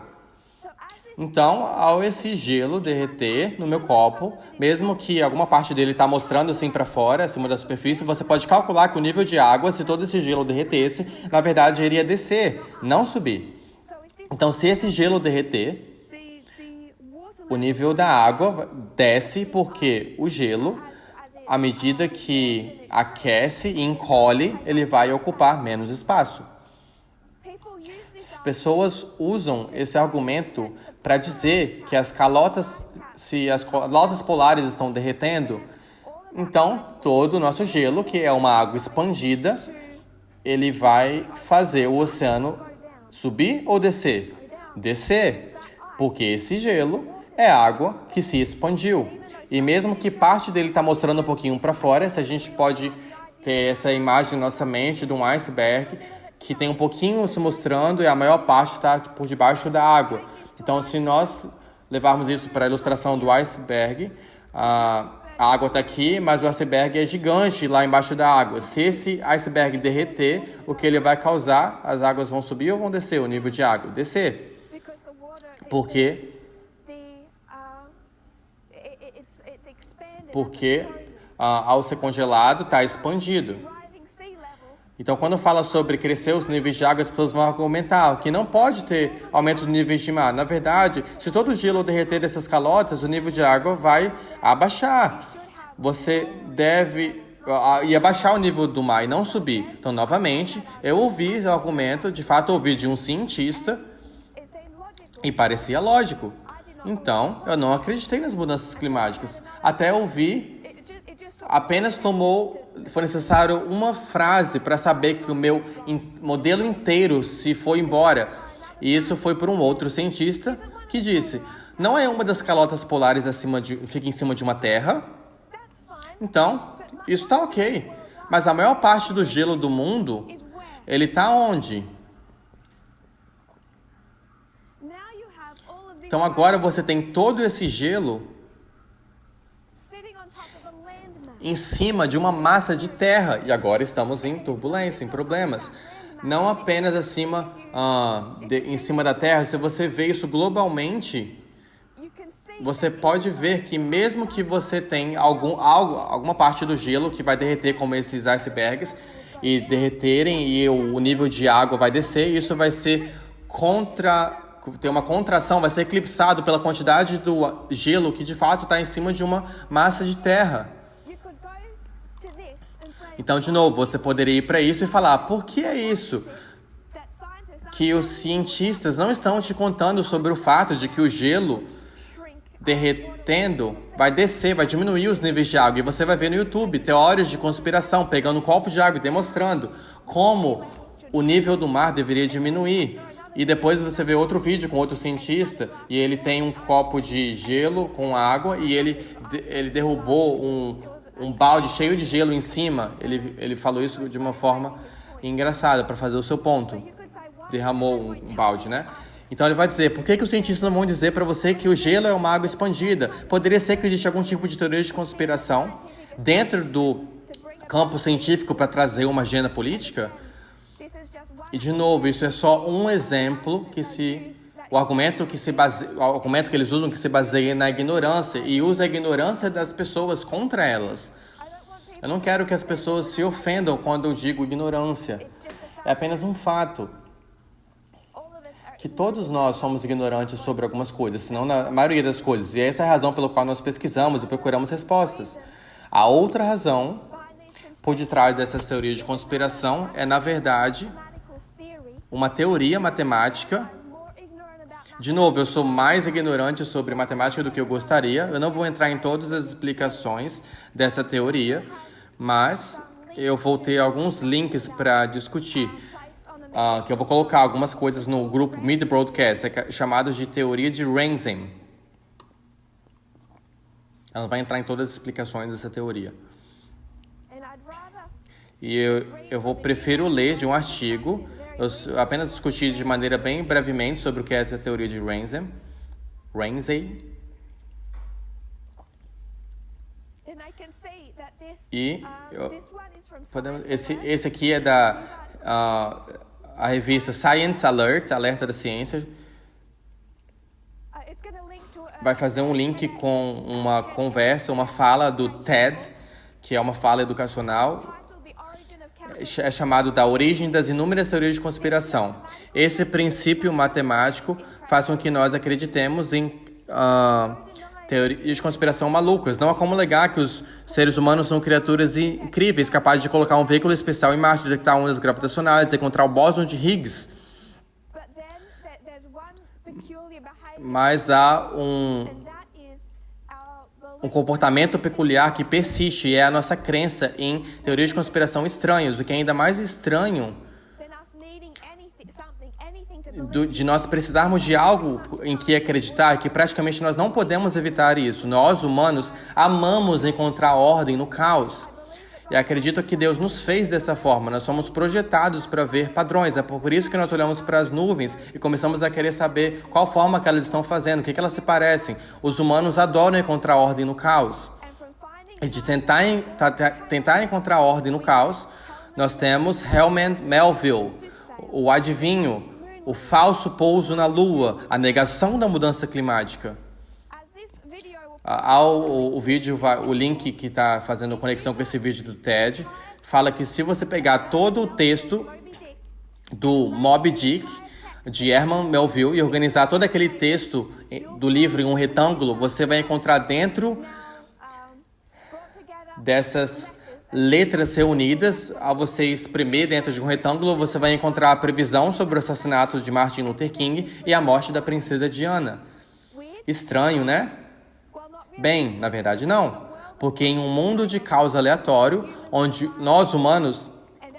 So as this Então, ao esse gelo derreter no meu copo, mesmo que alguma parte dele está mostrando assim para fora, acima da superfície, você pode calcular que o nível de água, se todo esse gelo derretesse, na verdade iria descer, não subir. so if this Então, se esse gelo derreter, the water o nível da água desce porque o gelo, à medida que aquece e encolhe, ele vai ocupar menos espaço. people use this Pessoas usam esse argumento para dizer que as calotas, se as calotas polares estão derretendo, então todo o nosso gelo, que é uma água expandida, ele vai fazer o oceano subir ou descer? Descer, porque esse gelo é água que se expandiu. E mesmo que parte dele está mostrando um pouquinho para fora, se a gente pode ter essa imagem na nossa mente de um iceberg, que tem um pouquinho se mostrando e a maior parte está por debaixo da água. Então, se nós levarmos isso para a ilustração do iceberg, a água está aqui, mas o iceberg é gigante lá embaixo da água. Se esse iceberg derreter, o que ele vai causar? As águas vão subir ou vão descer? O nível de água? Descer. because the water is Porque, it's expanded. porque ao ser congelado, está expandido. Rising sea levels. Então, quando fala sobre crescer os níveis de água, as pessoas vão argumentar que não pode ter aumento dos níveis de mar. Na verdade, se todo o gelo derreter dessas calotas, o nível de água vai abaixar. Você deve ir abaixar o nível do mar e não subir. Então, novamente, eu ouvi o argumento, de fato ouvi de um cientista It seemed logical. e parecia lógico. Então, eu não acreditei nas mudanças climáticas. Até ouvir, It just took apenas foi necessário uma frase para saber que o meu modelo inteiro se foi embora. E isso foi por um outro cientista que disse: não é uma das calotas polares fica em cima de uma terra? that's fine. Então, isso está ok. Mas a maior parte do gelo do mundo, Is where ele está onde? now you have all of these Então agora você tem todo esse gelo sitting on top of a landmass. em cima de uma massa de terra. E agora estamos em turbulência, em problemas. Não apenas em cima da terra. Se você vê isso globalmente, You can see você pode ver que mesmo que você tenha alguma parte do gelo que vai derreter, como esses icebergs, e derreterem e o nível de água vai descer, isso vai ser ter uma contração, vai ser eclipsado pela quantidade do gelo que de fato está em cima de uma massa de terra. you could go to this and say Então, de novo, você poderia ir para isso e falar: por que é isso? that scientists aren't Que os cientistas não estão te contando sobre o fato de que o gelo shrink derretendo vai descer, vai diminuir os níveis de água. E você vai ver no YouTube teorias de conspiração pegando um copo de água e demonstrando como o nível do mar deveria diminuir. E depois você vê outro vídeo com outro cientista e ele tem um copo de gelo com água e ele derrubou um balde cheio de gelo em cima. Ele falou isso de uma forma engraçada para fazer o seu ponto. you could say why Derramou um balde, né? Então ele vai dizer: por que os cientistas não vão dizer para você que o gelo é uma água expandida? Poderia ser que existe algum tipo de teoria de conspiração dentro do campo científico para trazer uma agenda política? this is just one E de novo, isso é só um exemplo o argumento que eles usam que se baseia na ignorância e usa a ignorância das pessoas contra elas. I don't want people Eu não quero que as pessoas se ofendam quando eu digo ignorância. it's just a fact. É apenas um fato. All of us are Que todos nós somos ignorantes sobre algumas coisas, se não na maioria das coisas. E essa é a razão pela qual nós pesquisamos e procuramos respostas. A outra razão behind these por detrás dessas teorias de conspiração é, na verdade, mathematical theory. uma teoria matemática I'm more ignorant about De novo, eu sou mais ignorante sobre matemática do que eu gostaria. Eu não vou entrar em todas as explicações dessa teoria, mas eu vou ter alguns links para discutir. Que eu vou colocar algumas coisas no grupo Mid Broadcast, chamado de teoria de Renzen. Ela vai entrar em todas as explicações dessa teoria. E eu prefiro ler de um artigo. Eu apenas discuti de maneira bem brevemente sobre o que é essa teoria de Renzen. E esse aqui é da a revista Science Alert, Alerta da Ciência. Vai fazer um link com uma conversa, uma fala do TED, que é uma fala educacional. É chamado da origem das inúmeras teorias de conspiração. Esse princípio matemático faz com que nós acreditemos em teorias de conspiração malucas. Não há como negar que os seres humanos são criaturas incríveis, capazes de colocar um veículo especial em Marte, detectar ondas gravitacionais, encontrar o bóson de Higgs. Mas há um comportamento peculiar que persiste, e é a nossa crença em teorias de conspiração estranhas. O que é ainda mais estranho de nós precisarmos de algo em que acreditar, que praticamente nós não podemos evitar isso. Nós, humanos, amamos encontrar ordem no caos. E acredito que Deus nos fez dessa forma. Nós somos projetados para ver padrões. É por isso que nós olhamos para as nuvens e começamos a querer saber qual forma que elas estão fazendo, o que elas se parecem. Os humanos adoram encontrar ordem no caos. E de tentar encontrar ordem no caos, nós temos Herman Melville, o adivinho, o falso pouso na Lua, a negação da mudança climática. O vídeo, o link que está fazendo conexão com esse vídeo do TED, fala que se você pegar todo o texto do Moby Dick, de Herman Melville, e organizar todo aquele texto do livro em um retângulo, você vai encontrar dentro dessas letras reunidas, ao você espremer dentro de um retângulo, você vai encontrar a previsão sobre o assassinato de Martin Luther King e a morte da princesa Diana. Estranho, né? Bem, na verdade não, porque em um mundo de caos aleatório, onde nós humanos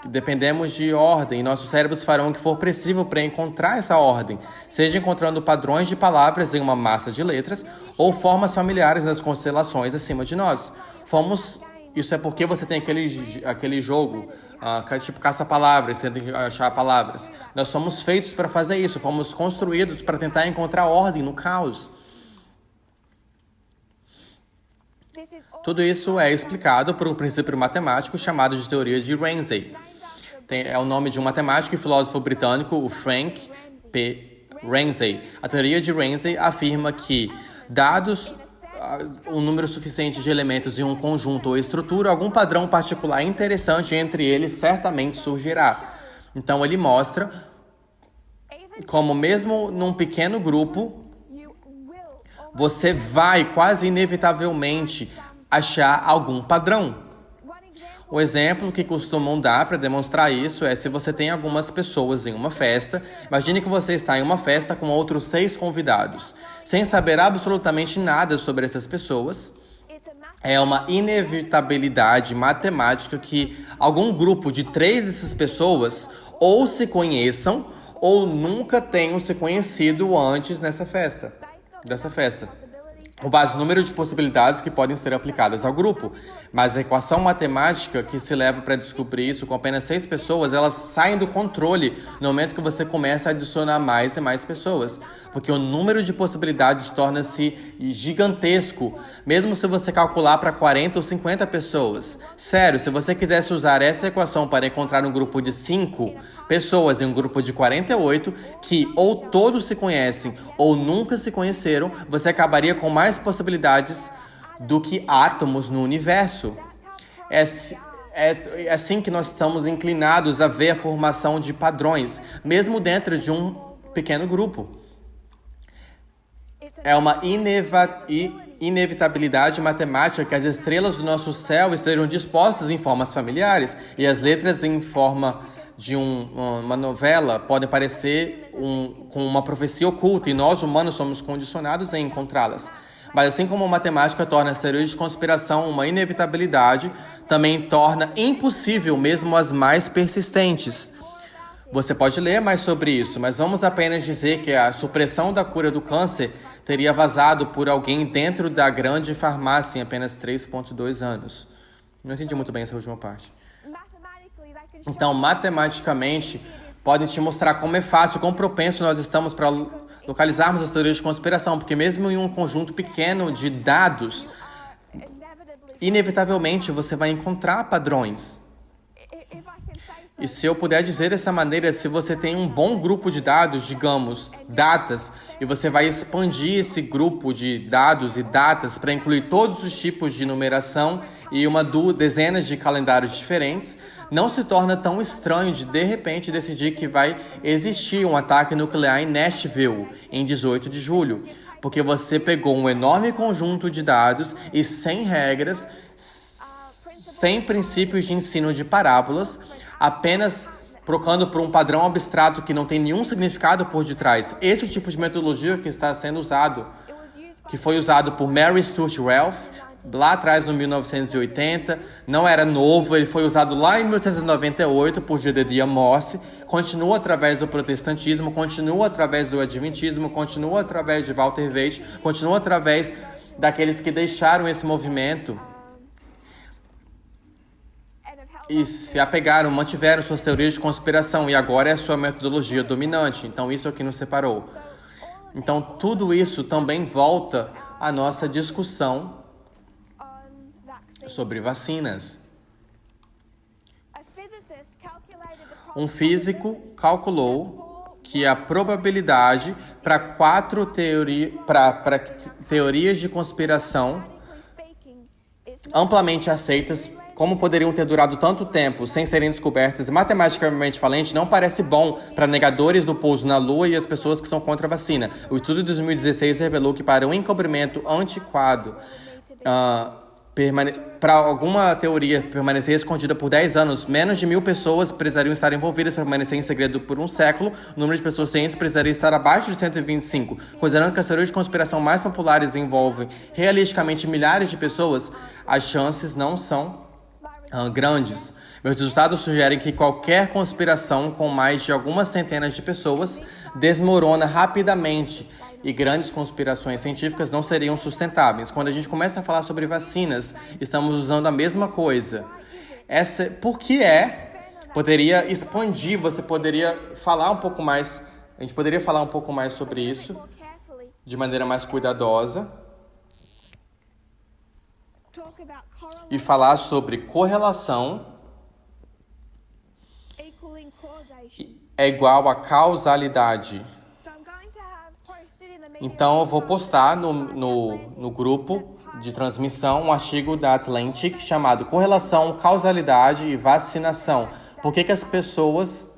dependemos de ordem, nossos cérebros farão o que for preciso para encontrar essa ordem, seja encontrando padrões de palavras em uma massa de letras ou formas familiares nas constelações acima de nós. Isso é porque você tem aquele jogo, tipo caça-palavras, você tem que achar palavras. Nós somos feitos para fazer isso, fomos construídos para tentar encontrar ordem no caos. Tudo isso é explicado por um princípio matemático chamado de teoria de Renzen. É o nome de um matemático e filósofo britânico, o Frank P. Renzen. A teoria de Renzen afirma que, dados um número suficiente de elementos em um conjunto ou estrutura, algum padrão particular interessante entre eles certamente surgirá. Então ele mostra como mesmo num pequeno grupo, você vai quase inevitavelmente achar algum padrão. O exemplo que costumam dar para demonstrar isso é se você tem algumas pessoas em uma festa. Imagine que você está em uma festa com outros 6 convidados. Sem saber absolutamente nada sobre essas pessoas, é uma inevitabilidade matemática que algum grupo de 3 dessas pessoas ou se conheçam ou nunca tenham se conhecido antes dessa festa. Com base no número de possibilidades que podem ser aplicadas ao grupo. Mas a equação matemática que se leva para descobrir isso com apenas 6 pessoas, elas saem do controle no momento que você começa a adicionar mais e mais pessoas. Porque o número de possibilidades torna-se gigantesco, mesmo se você calcular para 40 ou 50 pessoas. Sério, se você quisesse usar essa equação para encontrar um grupo de 5 pessoas em um grupo de 48, que ou todos se conhecem ou nunca se conheceram, você acabaria com mais possibilidades do que átomos no universo. É assim que nós estamos inclinados a ver a formação de padrões, mesmo dentro de um pequeno grupo. É uma inevitabilidade matemática que as estrelas do nosso céu estejam dispostas em formas familiares e as letras em forma de uma novela podem parecer com uma profecia oculta, e nós, humanos, somos condicionados a encontrá-las. Mas assim como a matemática torna as teorias de conspiração uma inevitabilidade, também torna impossível mesmo as mais persistentes. Você pode ler mais sobre isso, mas vamos apenas dizer que a supressão da cura do câncer teria vazado por alguém dentro da grande farmácia em apenas 3,2 anos. Não entendi muito bem essa última parte. Então, matematicamente, podem te mostrar como é fácil, quão propenso nós estamos para localizarmos as teorias de conspiração, porque mesmo em um conjunto pequeno de dados, inevitavelmente você vai encontrar padrões. E se eu puder dizer dessa maneira, se você tem um bom grupo de dados, digamos, datas, e você vai expandir esse grupo de dados e datas para incluir todos os tipos de numeração e dezenas de calendários diferentes, não se torna tão estranho de repente, decidir que vai existir um ataque nuclear em Nashville, em 18 de julho. Porque você pegou um enorme conjunto de dados e sem regras, sem princípios de ensino de parábolas, apenas trocando por um padrão abstrato que não tem nenhum significado por detrás. Esse é o tipo de metodologia que está sendo usado, que foi usado por Mary Stuart Wells, lá atrás, no 1980, não era novo, ele foi usado lá em 1898 por Jedediah Morse, continua através do protestantismo, continua através do adventismo, continua através de Walter Veitch, continua através daqueles que deixaram esse movimento e se apegaram, mantiveram suas teorias de conspiração, e agora é a sua metodologia dominante. Então isso é o que nos separou. Então tudo isso também volta à nossa discussão sobre vacinas. Um físico calculou que a probabilidade para teorias de conspiração amplamente aceitas, como poderiam ter durado tanto tempo sem serem descobertas, matematicamente falando, não parece bom para negadores do pouso na Lua e as pessoas que são contra a vacina. O estudo de 2016 revelou que para um encobrimento antiquado, para alguma teoria permanecer escondida por 10 anos, menos de 1.000 pessoas precisariam estar envolvidas para permanecer em segredo por um século. O número de pessoas cientes precisaria estar abaixo de 125. Considerando que as teorias de conspiração mais populares envolvem realisticamente milhares de pessoas, as chances não são grandes. Meus resultados sugerem que qualquer conspiração com mais de algumas centenas de pessoas desmorona rapidamente, e grandes conspirações científicas não seriam sustentáveis. Quando a gente começa a falar sobre vacinas, estamos usando a mesma coisa. Poderia expandir, você poderia falar um pouco mais, a gente poderia falar um pouco mais sobre isso, de maneira mais cuidadosa, e falar sobre correlação é igual a causalidade. Então, eu vou postar no grupo de transmissão um artigo da Atlantic chamado Correlação, Causalidade e Vacinação. Por que as pessoas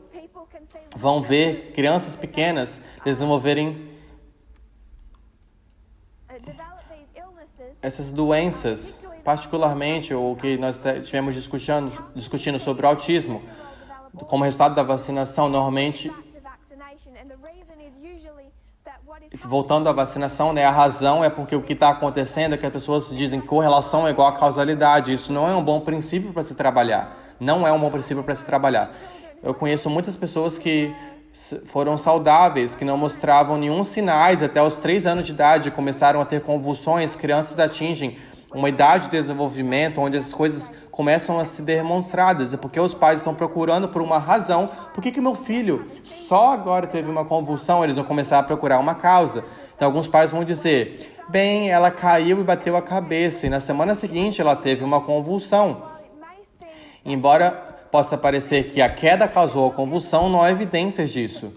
vão ver crianças pequenas desenvolverem essas doenças, particularmente o que nós estivemos discutindo sobre o autismo, como resultado da vacinação, normalmente. Voltando à vacinação, a razão é porque o que está acontecendo é que as pessoas dizem que correlação é igual a causalidade. Isso não é um bom princípio para se trabalhar. Não é um bom princípio para se trabalhar. Eu conheço muitas pessoas que foram saudáveis, que não mostravam nenhum sinais até os 3 anos de idade, começaram a ter convulsões. Crianças atingem uma idade de desenvolvimento onde as coisas começam a ser demonstradas. É porque os pais estão procurando por uma razão. Por que meu filho só agora teve uma convulsão? Eles vão começar a procurar uma causa. Então alguns pais vão dizer, bem, ela caiu e bateu a cabeça, e na semana seguinte ela teve uma convulsão. Embora possa parecer que a queda causou a convulsão, não há evidências disso.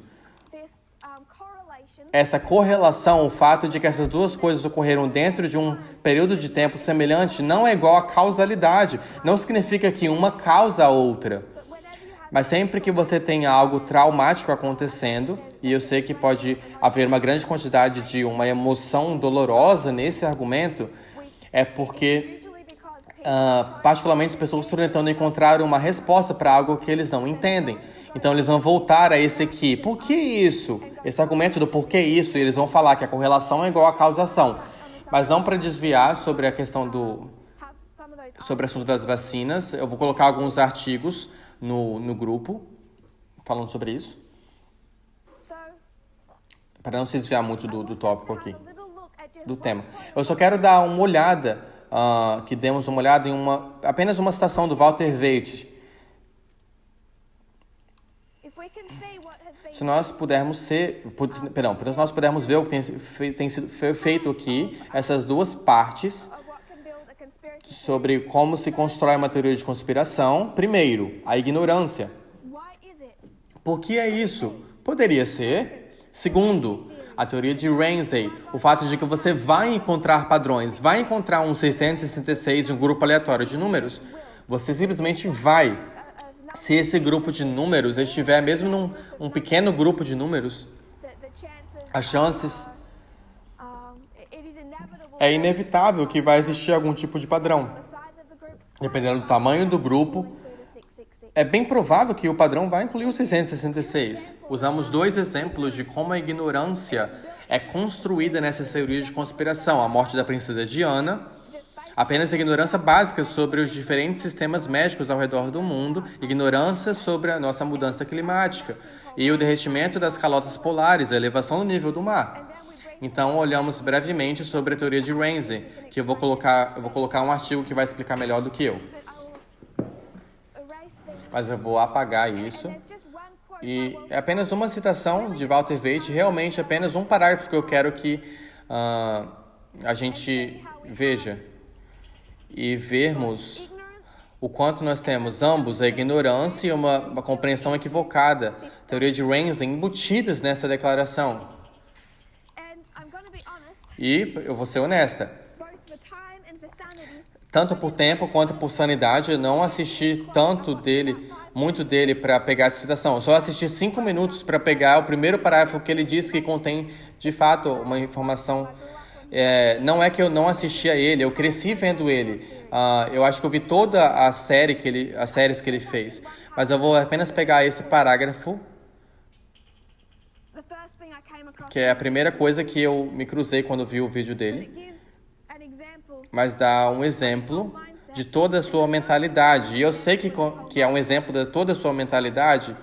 Essa correlação, o fato de que essas duas coisas ocorreram dentro de um período de tempo semelhante, não é igual a causalidade. Não significa que uma causa a outra. Mas sempre que você tem algo traumático acontecendo, e eu sei que pode haver uma grande quantidade de uma emoção dolorosa nesse argumento, é porque particularmente as pessoas estão tentando encontrar uma resposta para algo que eles não entendem. Então eles vão voltar a esse aqui. Por que isso? Esse argumento do porquê isso, e eles vão falar que a correlação é igual à causação. Mas não para desviar sobre a questão sobre o assunto das vacinas. Eu vou colocar alguns artigos no grupo falando sobre isso, para não se desviar muito do tópico aqui, do tema. Eu só quero dar uma olhada, que demos uma olhada em apenas uma citação do Walter Waite. Se nós pudermos ver o que tem sido feito aqui, essas duas partes sobre como se constrói uma teoria de conspiração. Primeiro, a ignorância. Por que é isso? Poderia ser. Segundo, a teoria de Ramsey, o fato de que você vai encontrar padrões, vai encontrar um 666 de um grupo aleatório de números. Você simplesmente vai. Se esse grupo de números estiver mesmo num pequeno grupo de números, as chances é inevitável que vai existir algum tipo de padrão. Dependendo do tamanho do grupo, é bem provável que o padrão vai incluir o 666. Usamos 2 exemplos de como a ignorância é construída nessa teoria de conspiração. A morte da princesa Diana, apenas ignorância básica sobre os diferentes sistemas médicos ao redor do mundo, ignorância sobre a nossa mudança climática e o derretimento das calotas polares, a elevação do nível do mar. Então, olhamos brevemente sobre a teoria de Ramsey, que eu vou colocar um artigo que vai explicar melhor do que eu. Mas eu vou apagar isso. E é apenas uma citação de Walter Waite, realmente apenas um parágrafo que eu quero que a gente veja. E vermos o quanto nós temos ambos a ignorância e uma compreensão equivocada, teoria de Ramsey, embutidas nessa declaração. E eu vou ser honesta, tanto por tempo quanto por sanidade, eu não assisti muito dele para pegar essa citação. Eu só assisti 5 minutos para pegar o primeiro parágrafo que ele diz que contém, de fato, uma informação. Não é que eu não assisti a ele, eu cresci vendo ele. Eu acho que eu vi toda as séries que ele fez. Mas eu vou apenas pegar esse parágrafo, que é a primeira coisa que eu me cruzei quando vi o vídeo dele. Mas dá um exemplo de toda a sua mentalidade. E eu sei que é um exemplo de toda a sua mentalidade,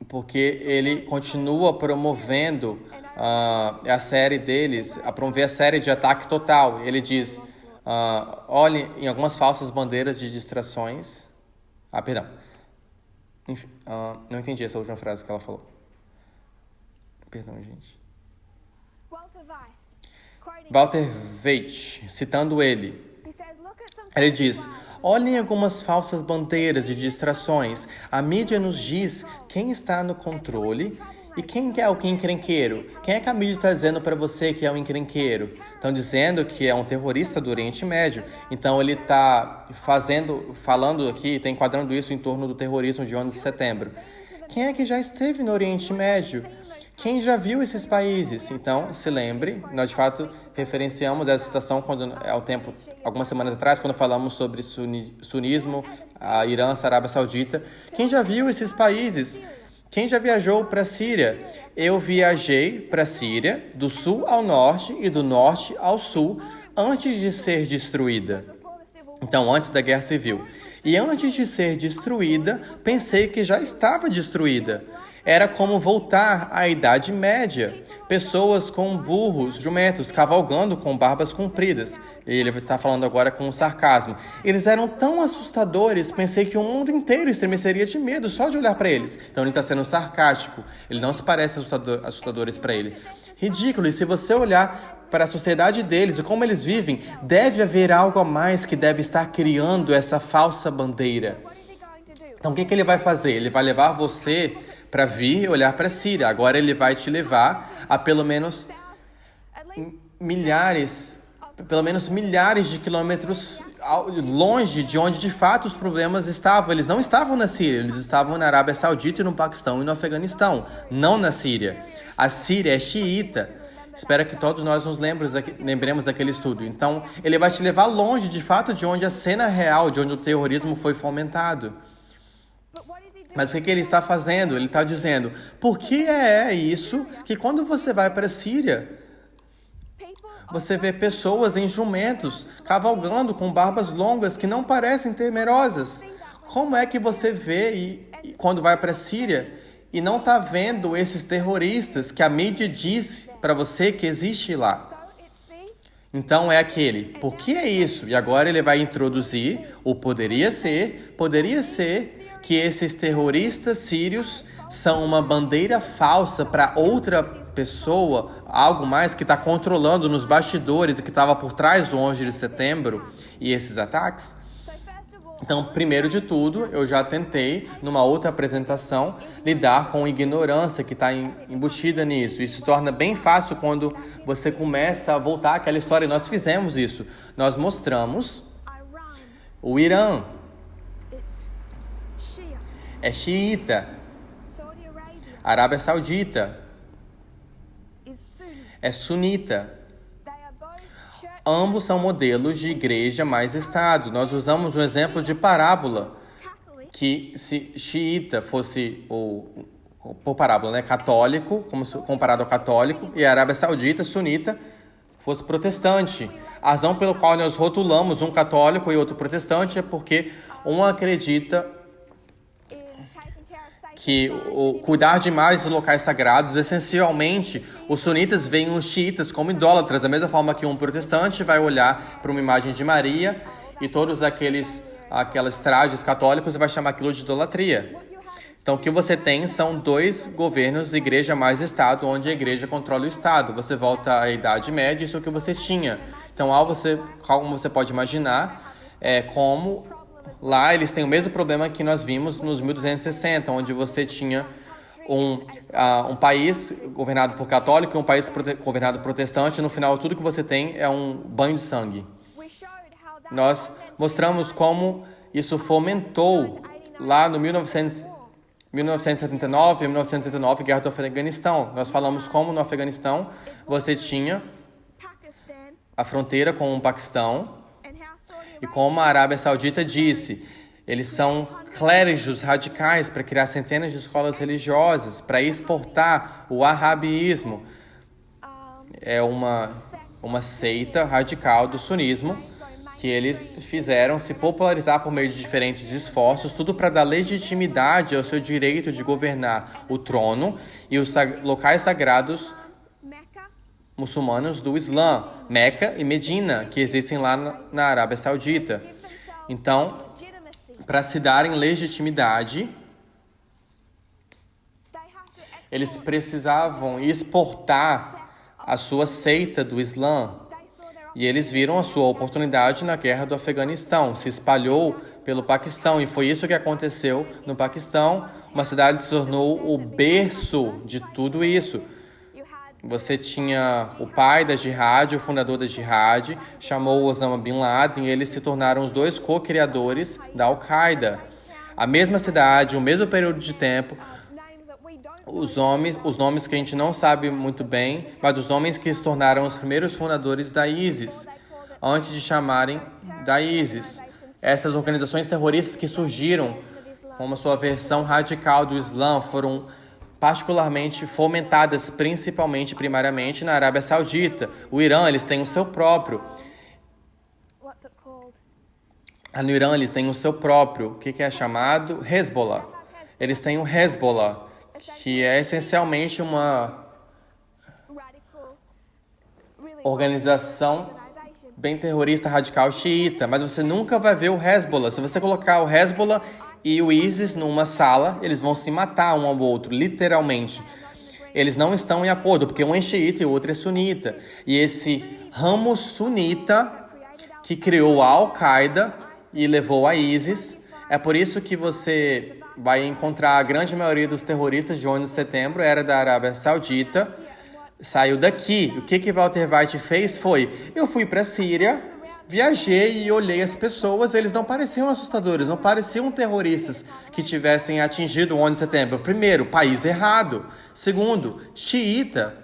porque ele continua promovendo a série deles, a promover a série de Ataque Total. Ele diz, olhe em algumas falsas bandeiras de distrações. Perdão. Enfim, não entendi essa última frase que ela falou. Perdão, gente. Walter Waite, citando ele diz, olhem algumas falsas bandeiras de distrações. A mídia nos diz quem está no controle e quem é o encrenqueiro. Quem é que a mídia está dizendo para você que é um encrenqueiro? Estão dizendo que é um terrorista do Oriente Médio. Então ele está falando aqui, está enquadrando isso em torno do terrorismo de 11 de setembro. Quem é que já esteve no Oriente Médio? Quem já viu esses países? Então, se lembre, nós de fato referenciamos essa citação algumas semanas atrás, quando falamos sobre sunismo, a Irã, a Arábia Saudita. Quem já viu esses países? Quem já viajou para a Síria? Eu viajei para a Síria, do sul ao norte e do norte ao sul, antes de ser destruída. Então, antes da Guerra Civil. E antes de ser destruída, pensei que já estava destruída. Era como voltar à Idade Média. Pessoas com burros, jumentos, cavalgando com barbas compridas. Ele está falando agora com sarcasmo. Eles eram tão assustadores, pensei que o mundo inteiro estremeceria de medo só de olhar para eles. Então ele está sendo sarcástico. Ele não se parece assustadores para ele. Ridículo. E se você olhar para a sociedade deles e como eles vivem, deve haver algo a mais que deve estar criando essa falsa bandeira. Então o que ele vai fazer? Ele vai levar você para vir e olhar para a Síria. Agora ele vai te levar a pelo menos milhares de quilômetros longe de onde de fato os problemas estavam. Eles não estavam na Síria, eles estavam na Arábia Saudita e no Paquistão e no Afeganistão, não na Síria. A Síria é xiita Espero que todos nós nos lembremos daquele estudo. Então, ele vai te levar longe, de fato, de onde a cena real, de onde o terrorismo foi fomentado. Mas o que ele está fazendo? Ele está dizendo, por que é isso que quando você vai para a Síria, você vê pessoas em jumentos, cavalgando com barbas longas que não parecem temerosas? Como é que você vê quando vai para a Síria e não está vendo esses terroristas que a mídia diz para você que existe lá? Então é aquele, por que é isso? E agora ele vai introduzir o poderia ser que esses terroristas sírios são uma bandeira falsa para outra pessoa, algo mais que está controlando nos bastidores e que estava por trás do 11 de setembro e esses ataques. Então, primeiro de tudo, eu já tentei, numa outra apresentação, lidar com a ignorância que está embutida nisso. Isso se torna bem fácil quando você começa a voltar àquela história. Nós fizemos isso. Nós mostramos o Irã. É xiita. Arábia Saudita é sunita. Ambos são modelos de igreja mais Estado. Nós usamos um exemplo de parábola, que se xiita fosse por parábola, né, católico, comparado ao católico, e a Arábia Saudita, sunita, fosse protestante. A razão pela qual nós rotulamos um católico e outro protestante é porque um acredita que cuidar de mais dos locais sagrados, essencialmente, os sunitas veem os xiitas como idólatras, da mesma forma que um protestante vai olhar para uma imagem de Maria e todos aqueles trajes católicos e vai chamar aquilo de idolatria. Então, o que você tem são dois governos, igreja mais Estado, onde a igreja controla o Estado. Você volta à Idade Média, isso é o que você tinha. Então, como você pode imaginar, como lá eles têm o mesmo problema que nós vimos nos 1260, onde você tinha um país governado por católico e um país governado por protestante. No final, tudo que você tem é um banho de sangue. Nós mostramos como isso fomentou lá no 1979 e 1979, Guerra do Afeganistão. Nós falamos como no Afeganistão você tinha a fronteira com o Paquistão e como a Arábia Saudita disse, eles são clérigos radicais para criar centenas de escolas religiosas, para exportar o wahhabismo. É uma seita radical do sunismo que eles fizeram se popularizar por meio de diferentes esforços, tudo para dar legitimidade ao seu direito de governar o trono e os locais sagrados muçulmanos do Islã, Meca e Medina, que existem lá na Arábia Saudita. Então, para se darem legitimidade, eles precisavam exportar a sua seita do Islã. E eles viram a sua oportunidade na Guerra do Afeganistão. Se espalhou pelo Paquistão. E foi isso que aconteceu no Paquistão. Uma cidade se tornou o berço de tudo isso. Você tinha o pai da Jihad, o fundador da Jihad, chamou Osama Bin Laden e eles se tornaram os dois co-criadores da Al-Qaeda. A mesma cidade, o mesmo período de tempo, os nomes que a gente não sabe muito bem, mas os homens que se tornaram os primeiros fundadores da ISIS, antes de chamarem da ISIS. Essas organizações terroristas que surgiram como a sua versão radical do Islã foram particularmente fomentadas primariamente na Arábia Saudita. O Irã, eles têm o seu próprio. No Irã, eles têm o seu próprio, o que é chamado Hezbollah. Eles têm o Hezbollah, que é essencialmente uma organização bem terrorista radical xiita, mas você nunca vai ver o Hezbollah. Se você colocar o Hezbollah e o ISIS numa sala, eles vão se matar um ao outro, literalmente. Eles não estão em acordo, porque um é xiita e o outro é sunita. E esse ramo sunita que criou a Al-Qaeda e levou a ISIS, é por isso que você vai encontrar a grande maioria dos terroristas de 11 de setembro era da Arábia Saudita, saiu daqui. O que Walter White fez foi, eu fui para a Síria, viajei e olhei as pessoas, eles não pareciam assustadores, não pareciam terroristas que tivessem atingido o 11 de setembro. Primeiro, país errado. Segundo, xiita,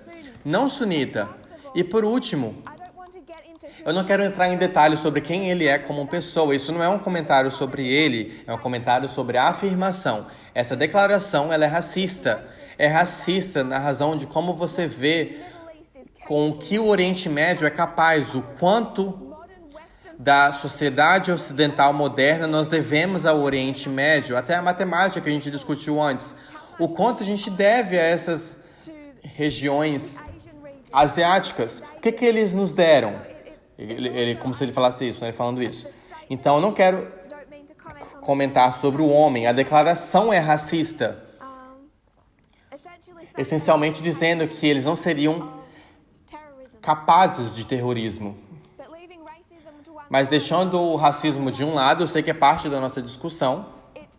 não sunita. E por último, I don't want to get into who eu não quero entrar em detalhes sobre quem ele é como pessoa. Isso não é um comentário sobre ele, é um comentário sobre a afirmação. Essa declaração, ela é racista. É racista na razão de como você vê Middle East is com o que o Oriente Médio é capaz, o quanto modern Western da sociedade ocidental moderna nós devemos ao Oriente Médio, até a matemática que a gente discutiu antes. O quanto a gente deve a essas to regiões Asian region. asiáticas. O que eles nos deram? It's Ele, como se ele falasse isso, né? Ele falando isso. Então, eu não quero don't mean to comment on comentar sobre o homem. A declaração é racista, essentially saying essencialmente dizendo que eles não seriam terrorism, capazes de terrorismo. but leaving racism to one Mas deixando o racismo de um lado, eu sei que é parte da nossa discussão. it's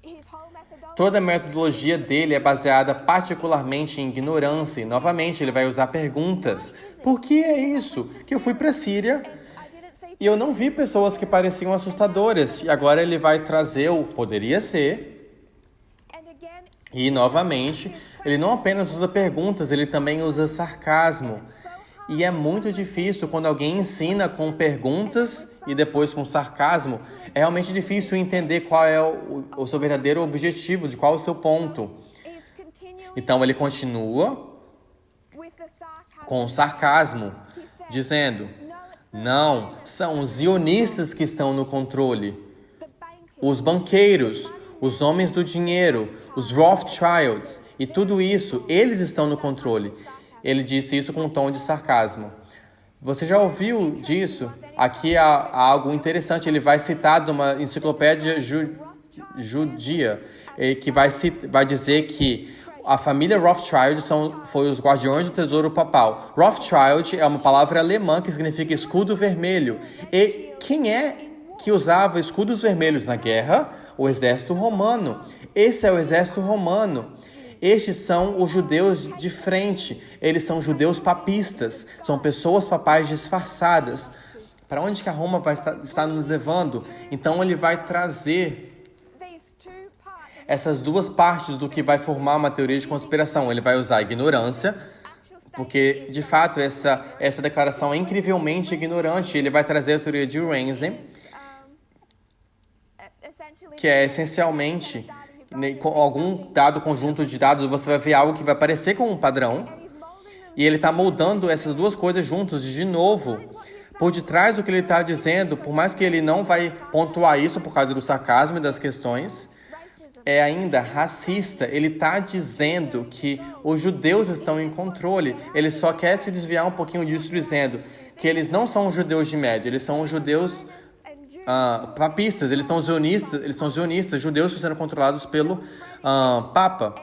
his whole methodology. Toda a metodologia dele é baseada particularmente em ignorância. E, novamente, ele vai usar perguntas. Por que é isso? Que eu fui para a Síria I didn't see e eu não vi pessoas que pareciam assustadoras. E agora ele vai trazer o poderia ser. and again E, novamente, ele não apenas usa perguntas, ele também usa sarcasmo. E é muito difícil quando alguém ensina com perguntas e depois com sarcasmo. É realmente difícil entender qual é o seu verdadeiro objetivo, de qual é o seu ponto. is continuing Então, ele continua with the sarcasm. com sarcasmo, dizendo: não, são os zionistas que estão no controle. The bankers, Os banqueiros, os homens do dinheiro, os Rothschilds e tudo isso, eles estão no controle. Ele disse isso com um tom de sarcasmo. Você já ouviu disso? Aqui há algo interessante. Ele vai citar de uma enciclopédia judia que vai dizer que a família Rothschild foi os guardiões do tesouro papal. Rothschild é uma palavra alemã que significa escudo vermelho. E quem é que usava escudos vermelhos na guerra? O exército romano. Esse é o exército romano. Estes são os judeus de frente. Eles são judeus papistas. São pessoas papais disfarçadas. Para onde que a Roma vai estar nos levando? Então ele vai trazer these two parts of essas duas partes do que vai formar uma teoria de conspiração. Ele vai usar a ignorância, actual state porque de fato essa declaração é incrivelmente ignorante. Ele vai trazer a teoria de Renzen, essentially que é essencialmente com algum dado conjunto de dados, você vai ver algo que vai parecer com um padrão. he's molding them E ele está moldando essas duas coisas juntos de novo. Por detrás do que ele está dizendo, por mais que ele não vai pontuar isso por causa do sarcasmo e das questões, racism. é ainda racista. Ele está dizendo que os judeus estão em controle. Ele só quer se desviar um pouquinho disso, dizendo que eles não são os judeus de média, eles são os judeus And Jews papistas, eles são zionistas, judeus estão sendo controlados pelo Papa.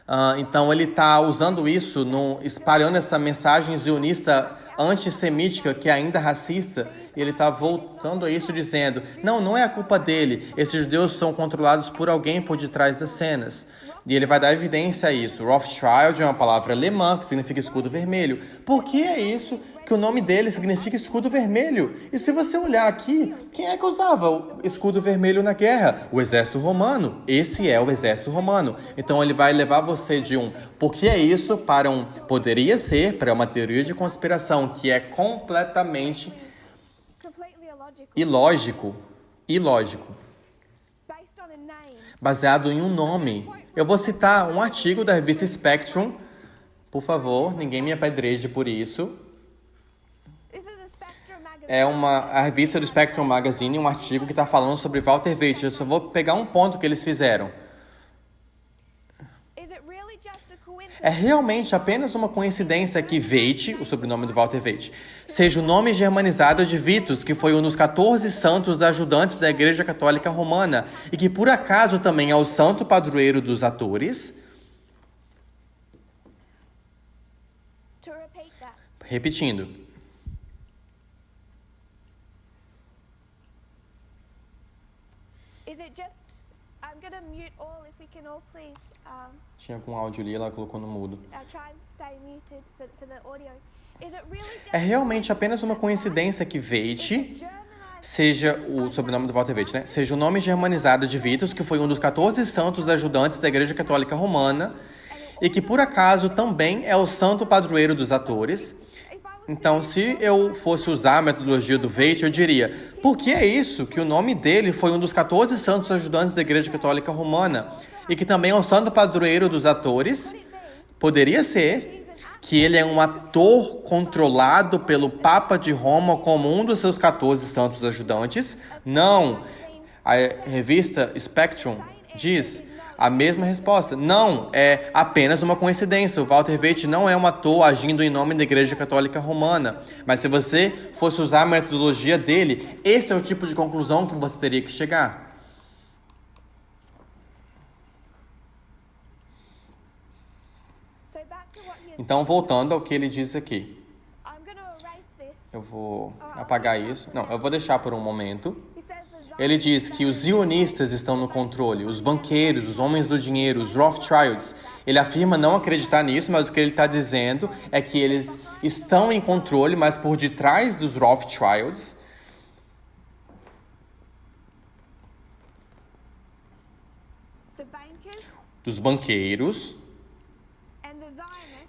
anti-Semitic Então ele está usando isso, espalhando essa mensagem zionista antissemítica, que é ainda racista, e ele está voltando a isso dizendo, não é a culpa dele, esses judeus são controlados por alguém por detrás das cenas. E ele vai dar evidência a isso. Rothschild é uma palavra alemã que significa escudo vermelho. Por que é isso que o nome dele significa escudo vermelho? E se você olhar aqui, quem é que usava o escudo vermelho na guerra? O exército romano. Esse é o exército romano. Então ele vai levar você de por que é isso para poderia ser, para uma teoria de conspiração que é completamente completely ilógico, based on a name. baseado em um nome. Eu vou citar um artigo da revista Spectrum. Por favor, ninguém me apedreje por isso. This is a Spectrum magazine. É a revista do Spectrum Magazine, um artigo que está falando sobre Walter Waite. Eu só vou pegar um ponto que eles fizeram. Is it really just a coincidence? É realmente apenas uma coincidência que Waite, o sobrenome do Walter Waite, seja o nome germanizado de Vitus, que foi um dos 14 santos ajudantes da Igreja Católica Romana, e que por acaso também é o santo padroeiro dos atores. To repeat that. Repetindo. Is it just... I'm going to mute all if we can all please Tinha algum áudio ali, ela colocou no mudo. try and stay muted for the audio. Is it really just É realmente apenas uma coincidência que Waite Germanized? seja o sobrenome do Walter Waite, né? Seja o nome germanizado de Vitus, que foi um dos 14 santos ajudantes da Igreja Católica Romana, e que por acaso também é o santo padroeiro dos atores. Então, se eu fosse usar a metodologia do Veit, eu diria, por que é isso que o nome dele foi um dos 14 santos ajudantes da Igreja Católica Romana e que também é o santo padroeiro dos atores? Poderia ser que ele é um ator controlado pelo Papa de Roma como um dos seus 14 santos ajudantes? Não. A revista Spectrum diz a mesma resposta. Não, é apenas uma coincidência. O Walter Veit não é um ator agindo em nome da Igreja Católica Romana. Mas se você fosse usar a metodologia dele, esse é o tipo de conclusão que você teria que chegar. Então, voltando ao que ele diz aqui. Eu vou apagar isso. Não, eu vou deixar por um momento. Ele diz que os zionistas estão no controle, os banqueiros, os homens do dinheiro, os Rothschilds. Ele afirma não acreditar nisso, mas o que ele está dizendo é que eles estão em controle, mas por detrás dos Rothschilds, dos banqueiros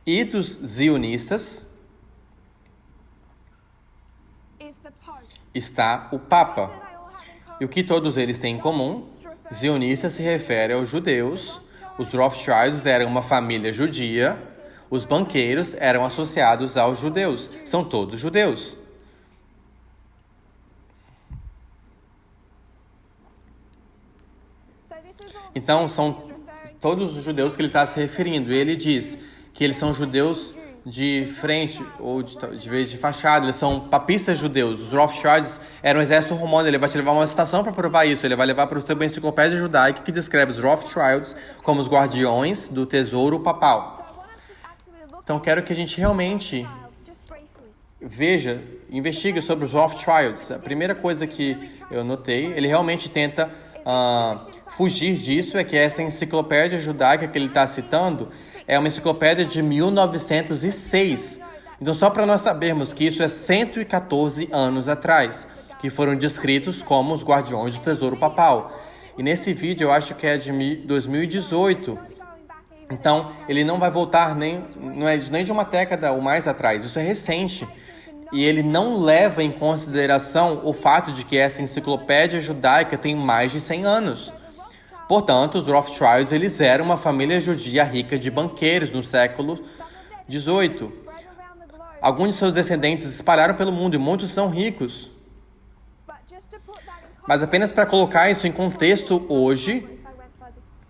e dos zionistas, está o Papa. E o que todos eles têm em comum? Zionistas se refere aos judeus, os Rothschilds eram uma família judia, os banqueiros eram associados aos judeus. São todos judeus. Então, são todos os judeus que ele está se referindo. E ele diz que eles são judeus de frente, ou de vez de fachada, eles são papistas judeus. Os Rothschilds eram um exército romano. Ele vai te levar uma citação para provar isso. Ele vai levar para o seu enciclopédia judaica que descreve os Rothschilds como os guardiões do tesouro papal. Então, quero que a gente realmente veja, investigue sobre os Rothschilds. A primeira coisa que eu notei, ele realmente tenta fugir disso, é que essa enciclopédia judaica que ele está citando é uma enciclopédia de 1906. Então, só para nós sabermos que isso é 114 anos atrás, que foram descritos como os guardiões do tesouro papal. E nesse vídeo, eu acho que é de 2018. Então, ele não vai voltar nem de uma década ou mais atrás. Isso é recente. E ele não leva em consideração o fato de que essa enciclopédia judaica tem mais de 100 anos. Portanto, os Rothschilds, eles eram uma família judia rica de banqueiros no século XVIII. Alguns de seus descendentes se espalharam pelo mundo e muitos são ricos. Mas apenas para colocar isso em contexto hoje...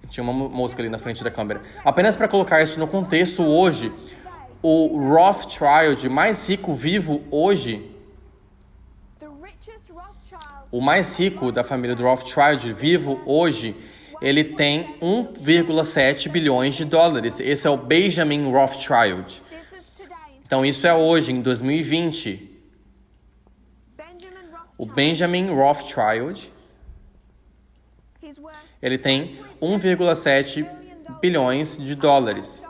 Tinha uma mosca ali na frente da câmera. Apenas para colocar isso no contexto hoje, o Rothschild mais rico vivo hoje, o mais rico da família do Rothschild vivo hoje, ele tem 1,7 bilhões de dólares. Esse é o Benjamin Rothschild. Então, isso é hoje, em 2020. O Benjamin Rothschild, ele tem 1,7 bilhões de dólares,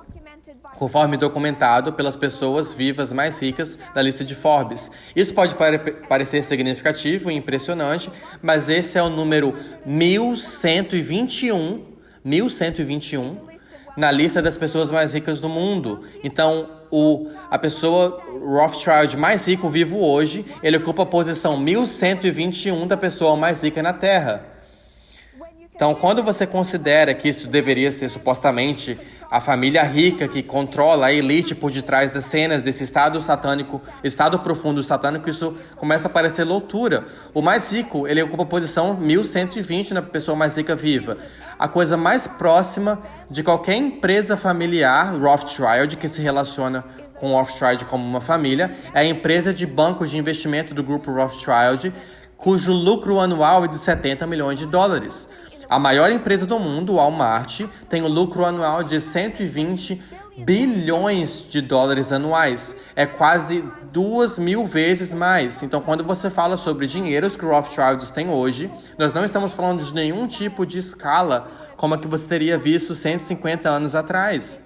conforme documentado pelas pessoas vivas mais ricas da lista de Forbes. Isso pode parecer significativo e impressionante, mas esse é o número 1121 na lista das pessoas mais ricas do mundo. Então, a pessoa Rothschild mais rico vivo hoje, ele ocupa a posição 1121 da pessoa mais rica na Terra. Então, quando você considera que isso deveria ser supostamente a família rica que controla a elite por detrás das cenas desse estado satânico, estado profundo satânico, isso começa a parecer loucura. O mais rico, ele ocupa a posição 1120 na pessoa mais rica viva. A coisa mais próxima de qualquer empresa familiar Rothschild que se relaciona com Rothschild como uma família é a empresa de bancos de investimento do grupo Rothschild, cujo lucro anual é de 70 milhões de dólares. A maior empresa do mundo, o Walmart, tem um lucro anual de 120 bilhões de dólares anuais. É quase 2.000 vezes mais. Então, quando você fala sobre dinheiros que o Rothschilds tem hoje, nós não estamos falando de nenhum tipo de escala como a que você teria visto 150 anos atrás.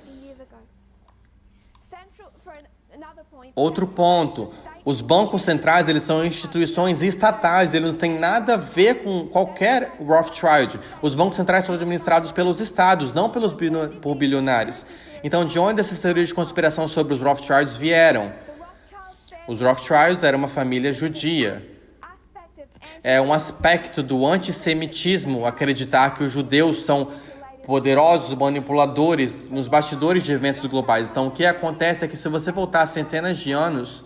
Outro ponto, Os bancos centrais, eles são instituições estatais, eles não têm nada a ver com qualquer Rothschild. Os bancos centrais são administrados pelos estados, não por bilionários. Então, de onde essas teorias de conspiração sobre os Rothschilds vieram? Os Rothschilds eram uma família judia. É um aspecto do antissemitismo acreditar que os judeus são poderosos manipuladores nos bastidores de eventos globais. Então, o que acontece é que se você voltar centenas de anos,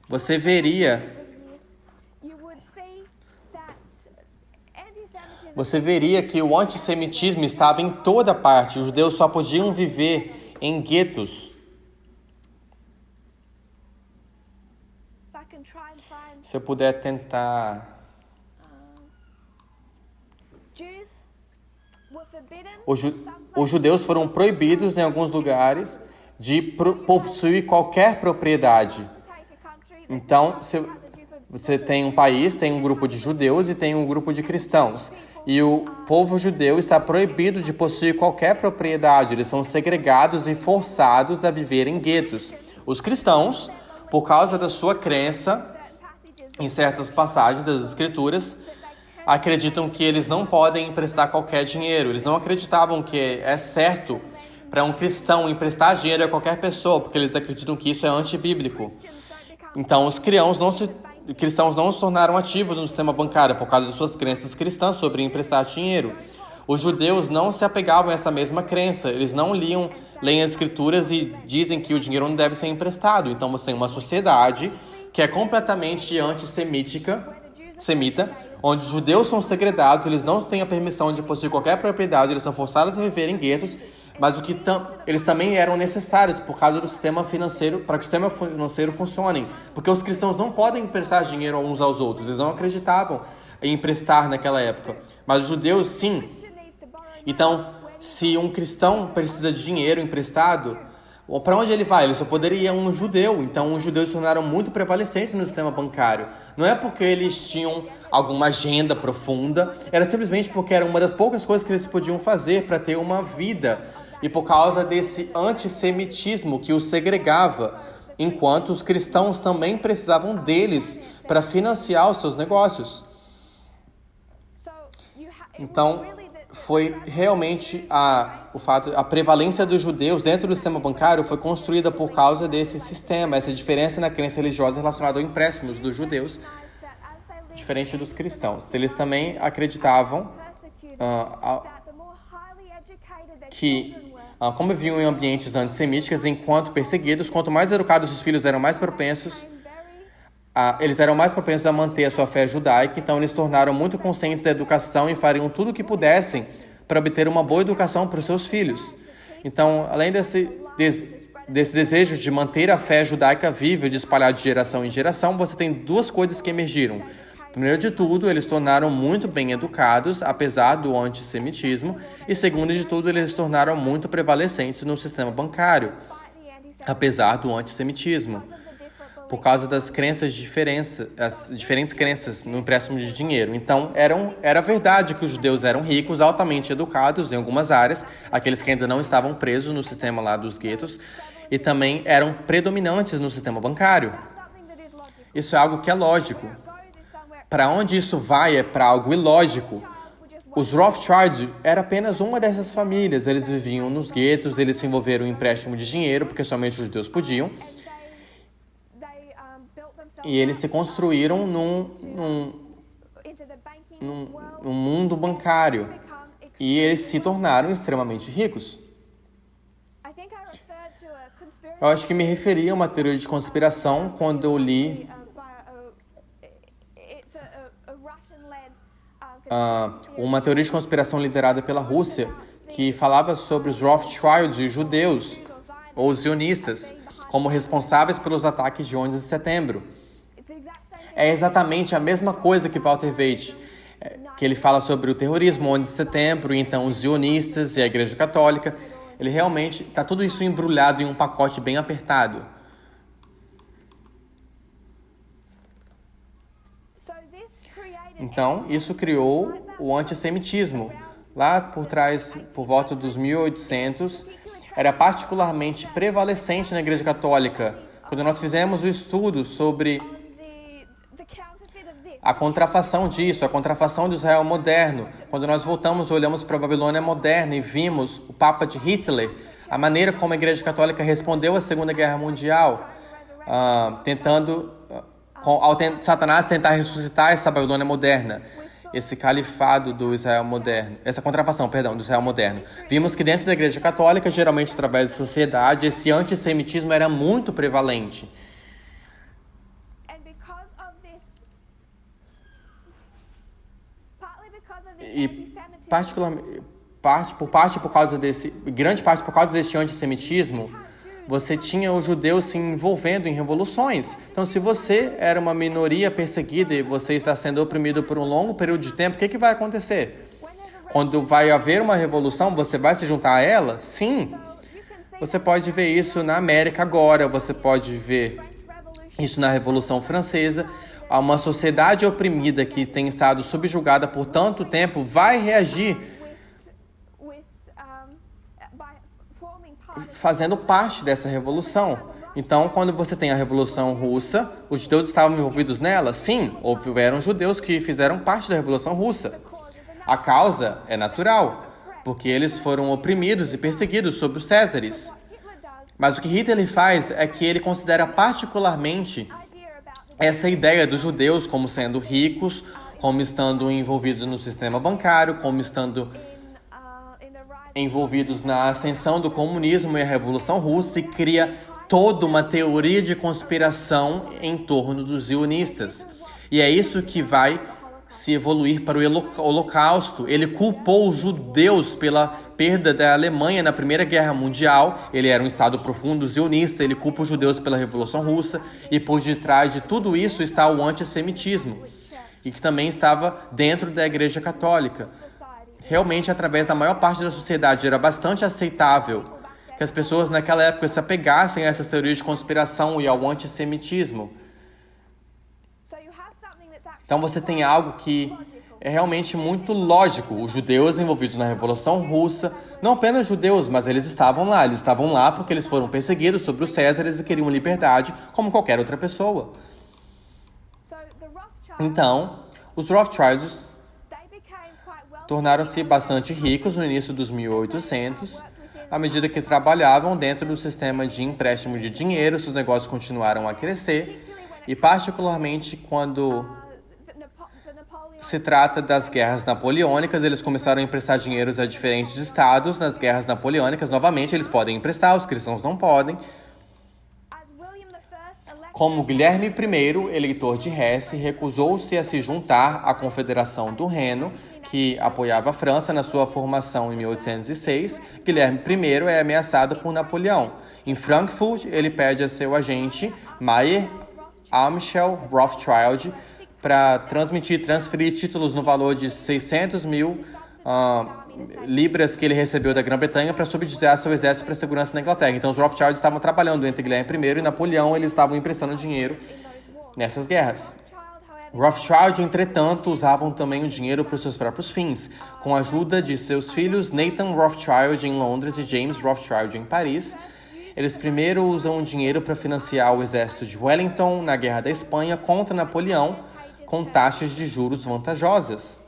você veria que o antissemitismo estava em toda parte. Os judeus só podiam viver em guetos. Se eu puder tentar... Os judeus foram proibidos em alguns lugares de possuir qualquer propriedade. Então, você tem um país, tem um grupo de judeus e tem um grupo de cristãos. E o povo judeu está proibido de possuir qualquer propriedade. Eles são segregados e forçados a viver em guetos. Os cristãos, por causa da sua crença, em certas passagens das Escrituras, acreditam que eles não podem emprestar qualquer dinheiro. Eles não acreditavam que é certo para um cristão emprestar dinheiro a qualquer pessoa, porque eles acreditam que isso é antibíblico. Então, os cristãos não se tornaram ativos no sistema bancário por causa de suas crenças cristãs sobre emprestar dinheiro. Os judeus não se apegavam a essa mesma crença. Eles não leem as Escrituras e dizem que o dinheiro não deve ser emprestado. Então, você tem uma sociedade que é completamente semita, onde os judeus são segredados, eles não têm a permissão de possuir qualquer propriedade, eles são forçados a viver em guetos, mas eles também eram necessários por causa do sistema financeiro, para que o sistema financeiro funcione. Porque os cristãos não podem emprestar dinheiro uns aos outros, eles não acreditavam em emprestar naquela época. Mas os judeus, sim. Então, se um cristão precisa de dinheiro emprestado, para onde ele vai? Ele só poderia ir a um judeu. Então, os judeus se tornaram muito prevalecentes no sistema bancário. Não é porque eles tinham alguma agenda profunda, era simplesmente porque era uma das poucas coisas que eles podiam fazer para ter uma vida. E por causa desse antissemitismo que os segregava, enquanto os cristãos também precisavam deles para financiar os seus negócios. Então, foi realmente a prevalência dos judeus dentro do sistema bancário foi construída por causa desse sistema, essa diferença na crença religiosa relacionada aos empréstimos dos judeus, diferente dos cristãos. Eles também acreditavam que, como viviam em ambientes antissemitas, enquanto perseguidos, quanto mais educados os filhos eram mais propensos, eles eram mais propensos a manter a sua fé judaica, então eles se tornaram muito conscientes da educação e fariam tudo o que pudessem para obter uma boa educação para os seus filhos. Então, além desse desejo de manter a fé judaica viva e de espalhar de geração em geração, você tem duas coisas que emergiram. Primeiro de tudo, eles se tornaram muito bem educados, apesar do antissemitismo, e segundo de tudo, eles se tornaram muito prevalecentes no sistema bancário, apesar do antissemitismo, por causa das as diferentes crenças no empréstimo de dinheiro. Então, era verdade que os judeus eram ricos, altamente educados em algumas áreas, aqueles que ainda não estavam presos no sistema lá dos guetos, e também eram predominantes no sistema bancário. Isso é algo que é lógico. Para onde isso vai é para algo ilógico. Os Rothschild era apenas uma dessas famílias. Eles viviam nos guetos, eles se envolveram em empréstimo de dinheiro, porque somente os judeus podiam. E eles se construíram num mundo bancário. E eles se tornaram extremamente ricos. Eu acho que me referi a uma teoria de conspiração quando eu li uma teoria de conspiração liderada pela Rússia que falava sobre os Rothschilds e os judeus, ou os sionistas, como responsáveis pelos ataques de 11 de setembro. É exatamente a mesma coisa que Walter Weitz, que ele fala sobre o terrorismo, 11 de setembro, e então os sionistas e a Igreja Católica. Ele realmente está tudo isso embrulhado em um pacote bem apertado. Então, isso criou o antissemitismo. Lá por trás, por volta dos 1800, era particularmente prevalecente na Igreja Católica Quando nós fizemos o estudo sobre the counterfeit of this, a contrafação disso, a contrafação do Israel moderno, quando nós voltamos e olhamos para a Babilônia moderna e vimos o Papa de Hitler, a maneira como a Igreja Católica respondeu à Segunda Guerra Mundial, Satanás tentar ressuscitar essa Babilônia moderna, esse califado do Israel moderno, essa contrafação, perdão, do Israel moderno. Vimos que dentro da Igreja Católica, geralmente através da sociedade, esse antissemitismo era muito prevalente. and because of this, partly because of this E anti-Semitism, grande parte por causa deste antissemitismo, você tinha os judeus se envolvendo em revoluções. Então, se você era uma minoria perseguida e você está sendo oprimido por um longo período de tempo, o que vai acontecer? Quando vai haver uma revolução, você vai se juntar a ela? Sim. Você pode ver isso na América agora, você pode ver isso na Revolução Francesa. Uma sociedade oprimida que tem estado subjugada por tanto tempo vai reagir fazendo parte dessa revolução. Então, quando você tem a Revolução Russa, os judeus estavam envolvidos nela? Sim, houveram judeus que fizeram parte da Revolução Russa. A causa é natural, porque eles foram oprimidos e perseguidos sob os Césares. Mas o que Hitler faz é que ele considera particularmente essa ideia dos judeus como sendo ricos, como estando envolvidos no sistema bancário, como estando envolvidos na ascensão do comunismo e a Revolução Russa, e cria toda uma teoria de conspiração em torno dos zionistas. E é isso que vai se evoluir para o Holocausto. Ele culpou os judeus pela perda da Alemanha na Primeira Guerra Mundial. Ele era um Estado profundo zionista. Ele culpa os judeus pela Revolução Russa. E por detrás de tudo isso está o antissemitismo, e que também estava dentro da Igreja Católica. Realmente, através da maior parte da sociedade, era bastante aceitável que as pessoas naquela época se apegassem a essas teorias de conspiração e ao antissemitismo. Então você tem algo que é realmente muito lógico. Os judeus envolvidos na Revolução Russa, não apenas judeus, mas eles estavam lá. Eles estavam lá porque eles foram perseguidos sobre os Césares e queriam liberdade como qualquer outra pessoa. Então, os Rothschilds tornaram-se bastante ricos no início dos 1800, à medida que trabalhavam dentro do sistema de empréstimo de dinheiro. Seus negócios continuaram a crescer, e particularmente quando se trata das guerras napoleônicas, eles começaram a emprestar dinheiros a diferentes estados. Nas guerras napoleônicas, novamente, eles podem emprestar, os cristãos não podem. Como Guilherme I, eleitor de Hesse, recusou-se a se juntar à Confederação do Reno, que apoiava a França na sua formação em 1806, Guilherme I é ameaçado por Napoleão. Em Frankfurt, ele pede a seu agente, Mayer Amschel Rothschild, para transferir títulos no valor de 600 mil libras que ele recebeu da Grã-Bretanha para subsidiar seu exército para a segurança na Inglaterra. Então, os Rothschild estavam trabalhando entre Guilherme I e Napoleão. Eles estavam emprestando dinheiro nessas guerras. Rothschild, entretanto, usavam também o dinheiro para os seus próprios fins, com a ajuda de seus filhos Nathan Rothschild em Londres e James Rothschild em Paris. Eles primeiro usam o dinheiro para financiar o exército de Wellington na Guerra da Espanha contra Napoleão, com taxas de juros vantajosas.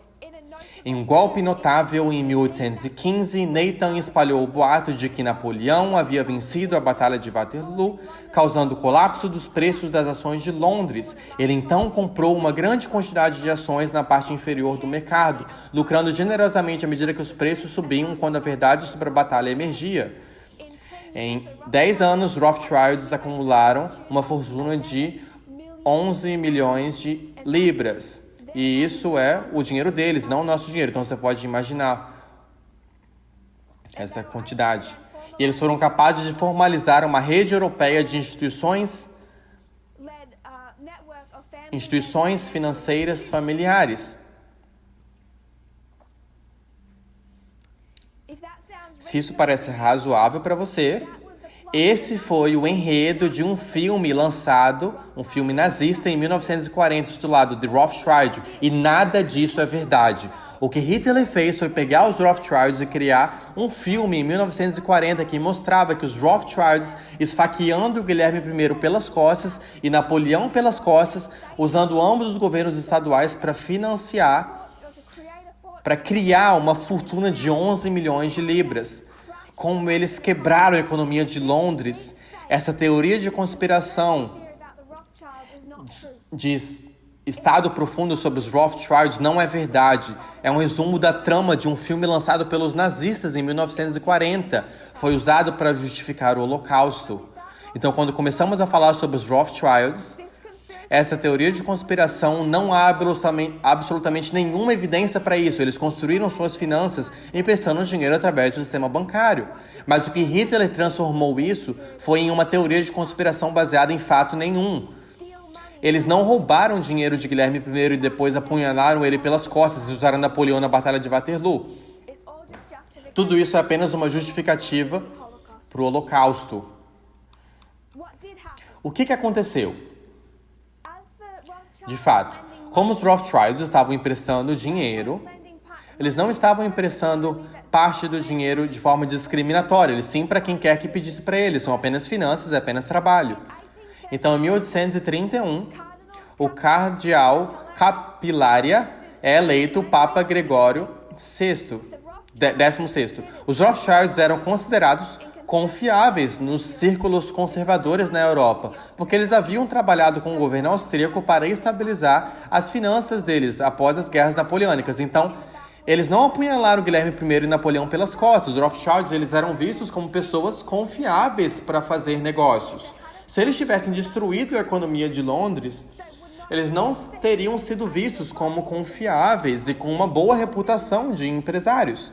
Em um golpe notável em 1815, Nathan espalhou o boato de que Napoleão havia vencido a Batalha de Waterloo, causando o colapso dos preços das ações de Londres. Ele então comprou uma grande quantidade de ações na parte inferior do mercado, lucrando generosamente à medida que os preços subiam quando a verdade sobre a batalha emergia. Em 10 anos, Rothschilds acumularam uma fortuna de 11 milhões de libras. E isso é o dinheiro deles, não o nosso dinheiro. Então você pode imaginar essa quantidade. E eles foram capazes de formalizar uma rede europeia de instituições financeiras familiares. Se isso parece razoável para você, esse foi o enredo de um filme lançado, um filme nazista, em 1940, titulado The Rothschild, e nada disso é verdade. O que Hitler fez foi pegar os Rothschilds e criar um filme em 1940 que mostrava que os Rothschilds esfaqueando Guilherme I pelas costas e Napoleão pelas costas, usando ambos os governos estaduais para financiar, para criar uma fortuna de 11 milhões de libras. Como eles quebraram a economia de Londres, essa teoria de conspiração de Estado profundo sobre os Rothschilds não é verdade. É um resumo da trama de um filme lançado pelos nazistas em 1940. Foi usado para justificar o Holocausto. Então, quando começamos a falar sobre os Rothschilds, essa teoria de conspiração não há absolutamente nenhuma evidência para isso. Eles construíram suas finanças emprestando dinheiro através do sistema bancário. Mas o que Hitler transformou isso foi em uma teoria de conspiração baseada em fato nenhum. Eles não roubaram dinheiro de Guilherme I e depois apunhalaram ele pelas costas e usaram Napoleão na Batalha de Waterloo. Tudo isso é apenas uma justificativa para o Holocausto. O que aconteceu? De fato, como os Rothschilds estavam emprestando dinheiro, eles não estavam emprestando parte do dinheiro de forma discriminatória, eles sim para quem quer que pedisse para eles, são apenas finanças, é apenas trabalho. Então, em 1831, o cardeal Capillaria é eleito Papa Gregório XVI. Os Rothschilds eram considerados confiáveis nos círculos conservadores na Europa, porque eles haviam trabalhado com o governo austríaco para estabilizar as finanças deles após as guerras napoleônicas. Então, eles não apunhalaram Guilherme I e Napoleão pelas costas. Os Rothschilds eles eram vistos como pessoas confiáveis para fazer negócios. Se eles tivessem destruído a economia de Londres, eles não teriam sido vistos como confiáveis e com uma boa reputação de empresários.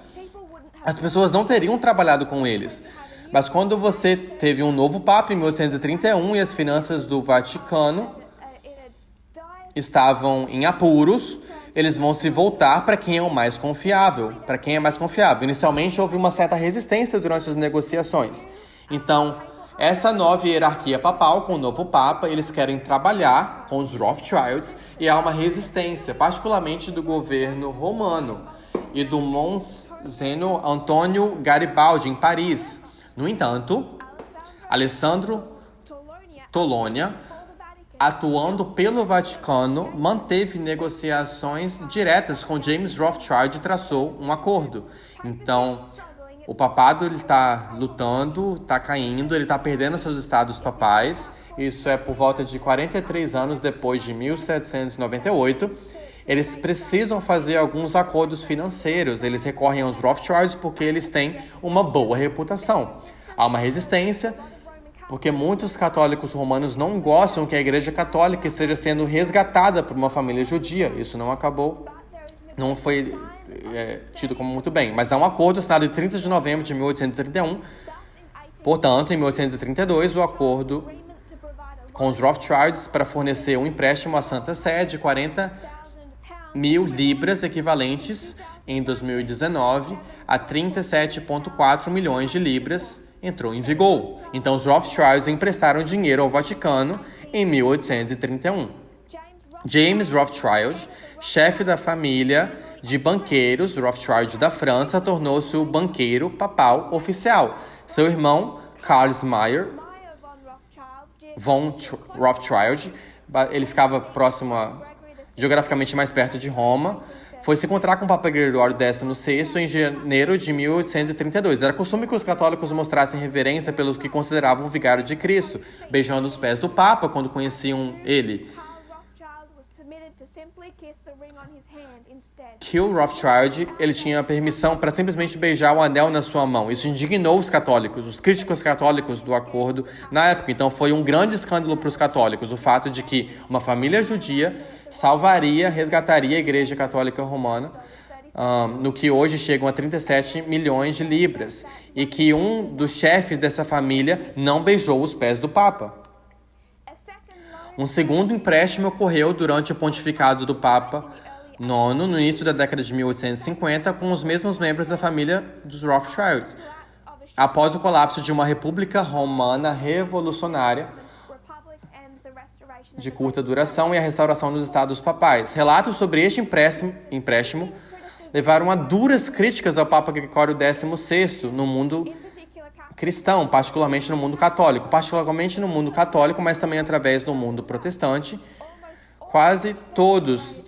As pessoas não teriam trabalhado com eles. Mas quando você teve um novo Papa em 1831 e as finanças do Vaticano estavam em apuros, eles vão se voltar para quem é o mais confiável. Para quem é mais confiável. Inicialmente houve uma certa resistência durante as negociações. Então, essa nova hierarquia papal, com o novo Papa, eles querem trabalhar com os Rothschilds e há uma resistência, particularmente do governo romano e do Monsignor Antônio Garibaldi, em Paris. No entanto, Alessandro Tolônia, atuando pelo Vaticano, manteve negociações diretas com James Rothschild e traçou um acordo. Então, o papado está lutando, está caindo, ele está perdendo seus estados papais. Isso é por volta de 43 anos depois de 1798. Eles precisam fazer alguns acordos financeiros. Eles recorrem aos Rothschilds porque eles têm uma boa reputação. Há uma resistência porque muitos católicos romanos não gostam que a Igreja Católica esteja sendo resgatada por uma família judia. Isso não foi tido como muito bem. Mas há um acordo assinado em 30 de novembro de 1831. Portanto, em 1832, o acordo com os Rothschilds para fornecer um empréstimo à Santa Sé de 40.000 libras, equivalentes, em 2019, a 37,4 milhões de libras, entrou em vigor. Então, os Rothschilds emprestaram dinheiro ao Vaticano em 1831. James Rothschild, chefe da família de banqueiros Rothschild da França, tornou-se o banqueiro papal oficial. Seu irmão, Carlos Meyer von Rothschild, ele ficava geograficamente mais perto de Roma, foi se encontrar com o Papa Gregório XVI em janeiro de 1832. Era costume que os católicos mostrassem reverência pelos que consideravam o vigário de Cristo, beijando os pés do Papa quando conheciam ele. Kiel Rothschild, ele tinha permissão para simplesmente beijar o anel na sua mão. Isso indignou os católicos, os críticos católicos do acordo na época. Então foi um grande escândalo para os católicos, o fato de que uma família judia resgataria a Igreja Católica Romana, no que hoje chegam a 37 milhões de libras, e que um dos chefes dessa família não beijou os pés do Papa. Um segundo empréstimo ocorreu durante o pontificado do Papa IX, no início da década de 1850, com os mesmos membros da família dos Rothschilds, após o colapso de uma república romana revolucionária de curta duração e a restauração dos estados papais. Relatos sobre este empréstimo levaram a duras críticas ao Papa Gregório XVI no mundo cristão, particularmente no mundo católico. Particularmente no mundo católico, mas também através do mundo protestante. Quase todos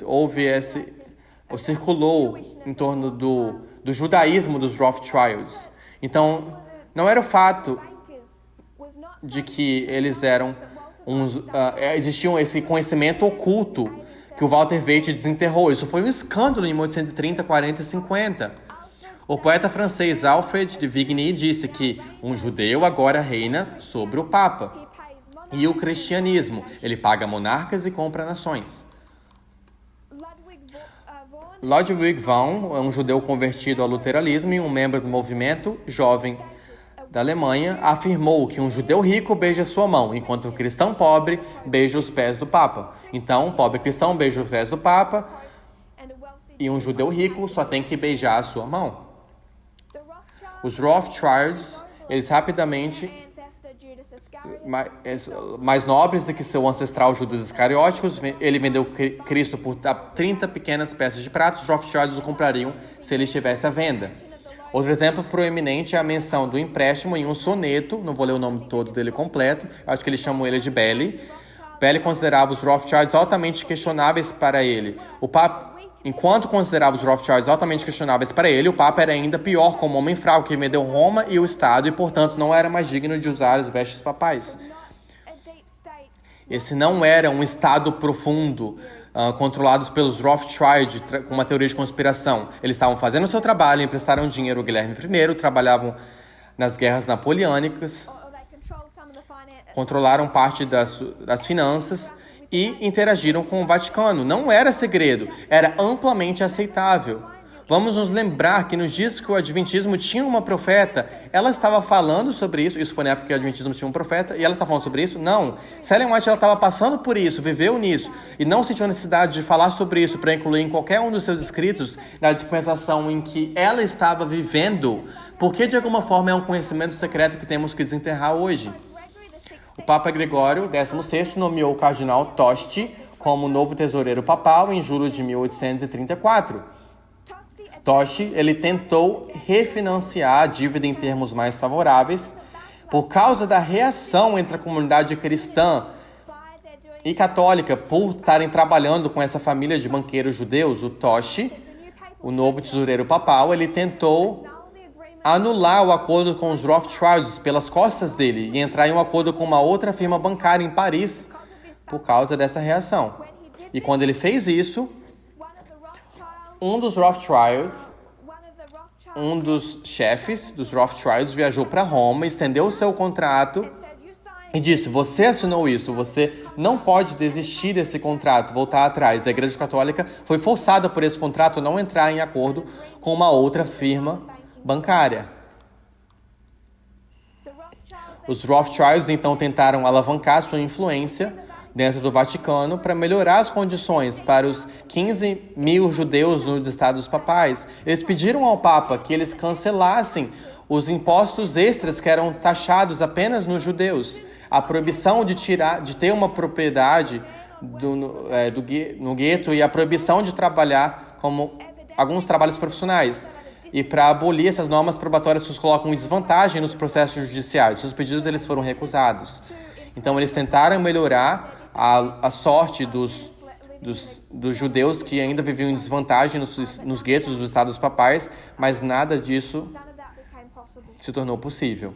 circulou em torno do judaísmo dos Rothschilds. Então, não era o fato de que eles eram existiam esse conhecimento oculto que o Walter Waite desenterrou. Isso foi um escândalo em 1830, 40 e 50. O poeta francês Alfred de Vigny disse que um judeu agora reina sobre o Papa. E o cristianismo, ele paga monarcas e compra nações. Ludwig von é um judeu convertido ao luteranismo e um membro do movimento jovem da Alemanha, afirmou que um judeu rico beija sua mão, enquanto um cristão pobre beija os pés do Papa. Então, um pobre cristão beija os pés do Papa e um judeu rico só tem que beijar a sua mão. Os Rothschilds, eles rapidamente, mais nobres do que seu ancestral Judas Iscariotes, ele vendeu Cristo por 30 pequenas peças de prata. Os Rothschilds o comprariam se ele estivesse à venda. Outro exemplo proeminente é a menção do empréstimo em um soneto, não vou ler o nome todo dele completo, acho que eles chamam ele de Belly. Belly considerava os Rothschilds altamente questionáveis para ele. Enquanto considerava os Rothschilds altamente questionáveis para ele, o Papa era ainda pior como homem fraco que vendeu Roma e o Estado e, portanto, não era mais digno de usar as vestes papais. Esse não era um Estado profundo, controlados pelos Rothschild, com uma teoria de conspiração. Eles estavam fazendo o seu trabalho, emprestaram dinheiro ao Guilherme I, trabalhavam nas guerras napoleônicas, controlaram parte das finanças e interagiram com o Vaticano. Não era segredo, era amplamente aceitável. Vamos nos lembrar que nos dias que o Adventismo tinha uma profeta, ela estava falando sobre isso. Isso foi na época que o Adventismo tinha um profeta, e ela está falando sobre isso? Não. Ellen White estava passando por isso, viveu nisso, e não sentiu a necessidade de falar sobre isso para incluir em qualquer um dos seus escritos na dispensação em que ela estava vivendo, porque de alguma forma é um conhecimento secreto que temos que desenterrar hoje. O Papa Gregório XVI nomeou o cardeal Tosti como novo tesoureiro papal em julho de 1834. Toshi, ele tentou refinanciar a dívida em termos mais favoráveis. Por causa da reação entre a comunidade cristã e católica por estarem trabalhando com essa família de banqueiros judeus, o Toshi, o novo tesoureiro papal, ele tentou anular o acordo com os Rothschilds pelas costas dele e entrar em um acordo com uma outra firma bancária em Paris por causa dessa reação. E quando ele fez isso, um dos chefes dos Rothschilds viajou para Roma, estendeu o seu contrato e disse: você assinou isso, você não pode desistir desse contrato, voltar atrás. A Igreja Católica foi forçada por esse contrato a não entrar em acordo com uma outra firma bancária. Os Rothschilds então tentaram alavancar sua influência dentro do Vaticano para melhorar as condições para os 15 mil judeus nos estados papais. Eles pediram ao Papa que eles cancelassem os impostos extras que eram taxados apenas nos judeus. A proibição de ter uma propriedade no gueto e a proibição de trabalhar como alguns trabalhos profissionais. E para abolir essas normas probatórias que os colocam em desvantagem nos processos judiciais. Seus pedidos eles foram recusados. Então eles tentaram melhorar a sorte dos judeus que ainda viviam em desvantagem nos guetos dos estados papais, mas nada disso se tornou possível.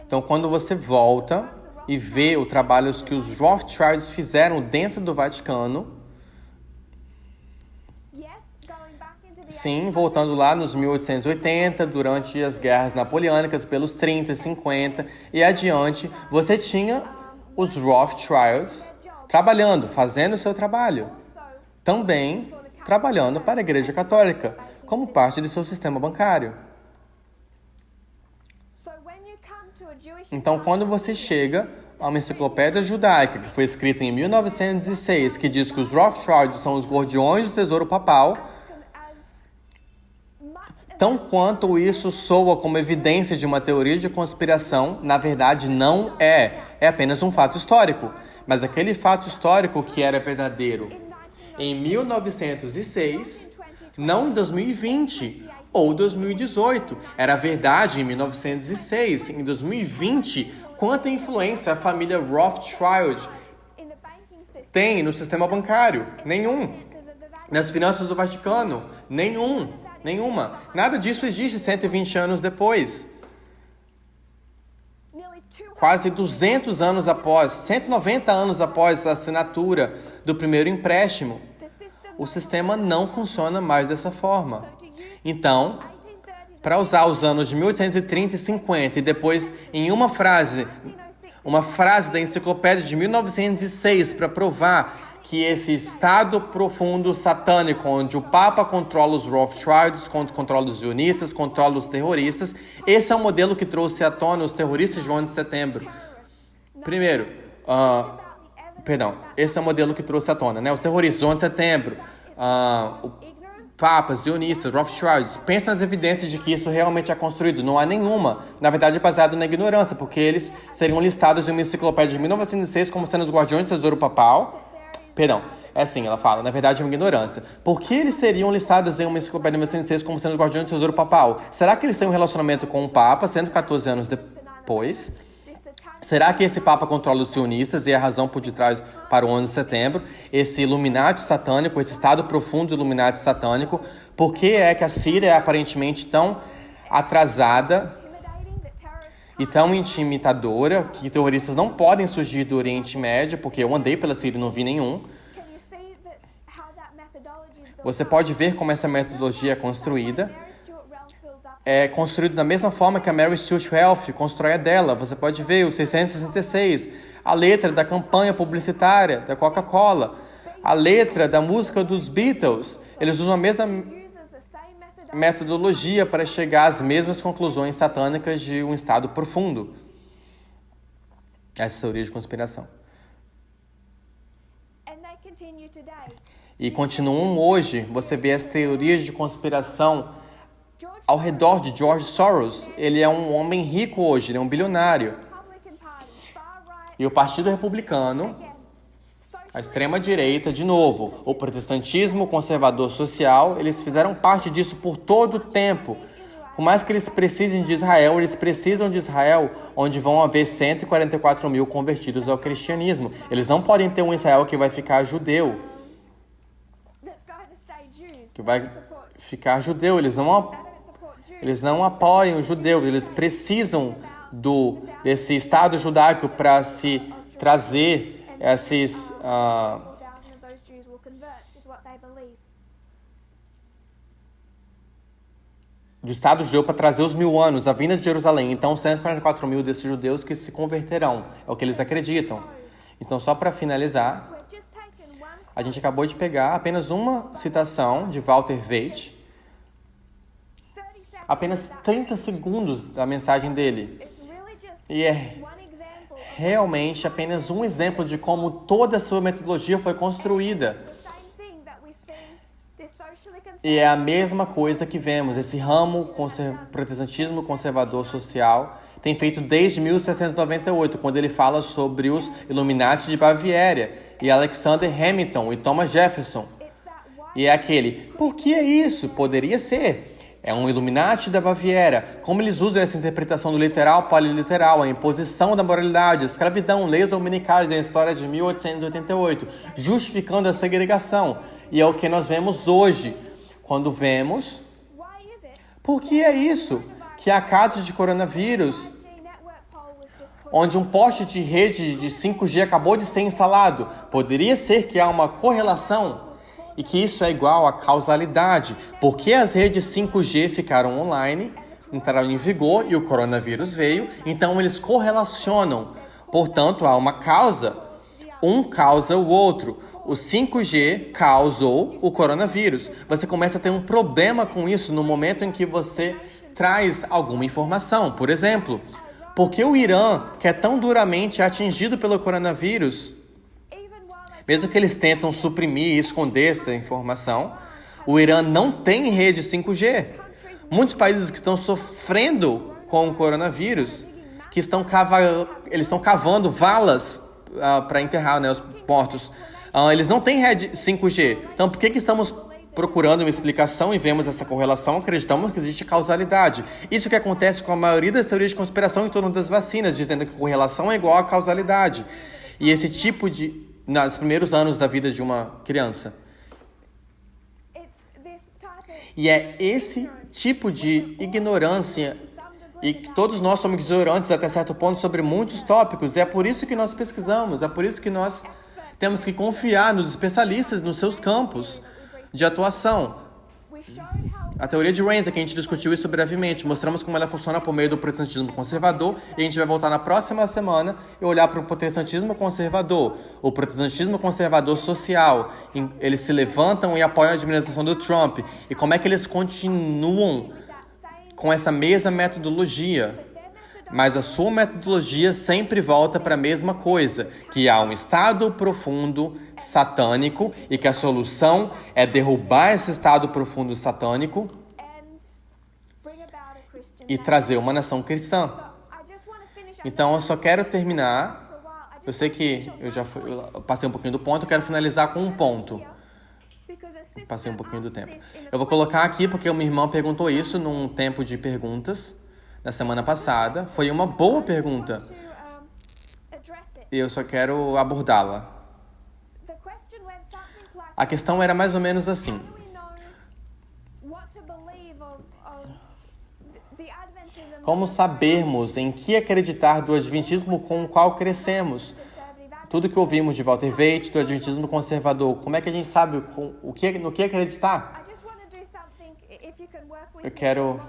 Então, quando você volta e vê o trabalho que os Rothschilds fizeram dentro do Vaticano, sim, voltando lá nos 1880, durante as guerras napoleônicas, pelos 30, 50 e adiante, você tinha os Rothschilds trabalhando, fazendo o seu trabalho. Também trabalhando para a Igreja Católica, como parte de seu sistema bancário. Então, quando você chega a uma enciclopédia judaica, que foi escrita em 1906, que diz que os Rothschilds são os guardiões do tesouro papal, tão quanto isso soa como evidência de uma teoria de conspiração, na verdade não é. É apenas um fato histórico. Mas aquele fato histórico que era verdadeiro em 1906, não em 2020 ou 2018. Era verdade em 1906. Em 2020, quanta influência a família Rothschild tem no sistema bancário? Nenhum. Nas finanças do Vaticano? Nenhuma. Nada disso existe 120 anos depois. Quase 200 anos após, 190 anos após a assinatura do primeiro empréstimo, o sistema não funciona mais dessa forma. Então, para usar os anos de 1830 e 50 e depois em uma frase da enciclopédia de 1906 para provar que esse estado profundo satânico, onde o Papa controla os Rothschilds, controla os sionistas, controla os terroristas, esse é o modelo que trouxe à tona os terroristas de 11 de setembro. Primeiro, esse é o modelo que trouxe à tona, né? Os terroristas, 11 de setembro, papas, sionistas, Rothschilds. Pensa nas evidências de que isso realmente é construído. Não há nenhuma. Na verdade, é baseado na ignorância, porque eles seriam listados em uma enciclopédia de 1906 como sendo os guardiões do tesouro papal. É assim, ela fala, na verdade é uma ignorância. Por que eles seriam listados em uma enciclopédia de 1906 como sendo os guardiões do tesouro papal? Será que eles têm um relacionamento com o Papa 114 anos depois? Será que esse Papa controla os sionistas e é a razão por detrás para o 11 de setembro? Esse Illuminati satânico, esse estado profundo do Illuminati satânico? Por que é que a Síria é aparentemente tão atrasada e tão intimidadora que terroristas não podem surgir do Oriente Médio? Porque eu andei pela Síria e não vi nenhum. Você pode ver como essa metodologia é construída. É construído da mesma forma que a Mary Stuart Welch constrói a dela. Você pode ver o 666, a letra da campanha publicitária da Coca-Cola, a letra da música dos Beatles. Eles usam a mesma metodologia para chegar às mesmas conclusões satânicas de um estado profundo. Essa é a teoria de conspiração. E continuam hoje. Você vê as teorias de conspiração ao redor de George Soros. Ele é um homem rico hoje, ele é um bilionário. E o Partido Republicano, a extrema-direita, de novo, o protestantismo, o conservador social, eles fizeram parte disso por todo o tempo. Por mais que eles precisem de Israel, eles precisam de Israel, onde vão haver 144 mil convertidos ao cristianismo. Eles não podem ter um Israel que vai ficar judeu. Eles não apoiam os judeus, eles precisam desse Estado judaico para se trazer esses... do Estado judeu para trazer os 1000 anos, a vinda de Jerusalém. Então, 144 mil desses judeus que se converterão. É o que eles acreditam. Então, só para finalizar, a gente acabou de pegar apenas uma citação de Walter Veith, apenas 30 segundos da mensagem dele. E é realmente apenas um exemplo de como toda a sua metodologia foi construída. E é a mesma coisa que vemos. Esse ramo protestantismo conservador social tem feito desde 1798, quando ele fala sobre os Illuminati de Baviera, e Alexander Hamilton e Thomas Jefferson. E é aquele, por que é isso? Poderia ser. É um Illuminati da Baviera. Como eles usam essa interpretação do literal para o literal, a imposição da moralidade, a escravidão, leis dominicais da história de 1888, justificando a segregação. E é o que nós vemos hoje, quando vemos... Por que é isso? Que há casos de coronavírus, onde um poste de rede de 5G acabou de ser instalado. Poderia ser que há uma correlação e que isso é igual à causalidade. Porque as redes 5G ficaram online, entraram em vigor e o coronavírus veio, então eles correlacionam. Portanto, há uma causa. Um causa o outro. O 5G causou o coronavírus. Você começa a ter um problema com isso no momento em que você traz alguma informação. Por exemplo, por que o Irã, que é tão duramente atingido pelo coronavírus, mesmo que eles tentam suprimir e esconder essa informação, o Irã não tem rede 5G. Muitos países que estão sofrendo com o coronavírus, eles estão cavando valas para enterrar, os mortos. Eles não têm rede 5G. Então, por que estamos procurando uma explicação e vemos essa correlação? Acreditamos que existe causalidade. Isso que acontece com a maioria das teorias de conspiração em torno das vacinas, dizendo que correlação é igual a causalidade. E esse tipo de... nos primeiros anos da vida de uma criança. E é esse tipo de ignorância, e que todos nós somos ignorantes até certo ponto sobre muitos tópicos, e é por isso que nós pesquisamos, é por isso que nós temos que confiar nos especialistas nos seus campos de atuação. A teoria de Renza, que a gente discutiu isso brevemente, mostramos como ela funciona por meio do protestantismo conservador, e a gente vai voltar na próxima semana e olhar para o protestantismo conservador, o protestantismo conservador social. Eles se levantam e apoiam a administração do Trump, e como é que eles continuam com essa mesma metodologia. Mas a sua metodologia sempre volta para a mesma coisa, que há um estado profundo satânico e que a solução é derrubar esse estado profundo satânico e trazer uma nação cristã. Então, eu só quero terminar. Eu sei que eu passei um pouquinho do ponto, eu quero finalizar com um ponto. Passei um pouquinho do tempo. Eu vou colocar aqui porque uma irmã perguntou isso num tempo de perguntas. Na semana passada, foi uma boa pergunta. E eu só quero abordá-la. A questão era mais ou menos assim. Como sabermos em que acreditar do Adventismo com o qual crescemos? Tudo que ouvimos de Walter Waite, do Adventismo conservador, como é que a gente sabe no que acreditar? Eu quero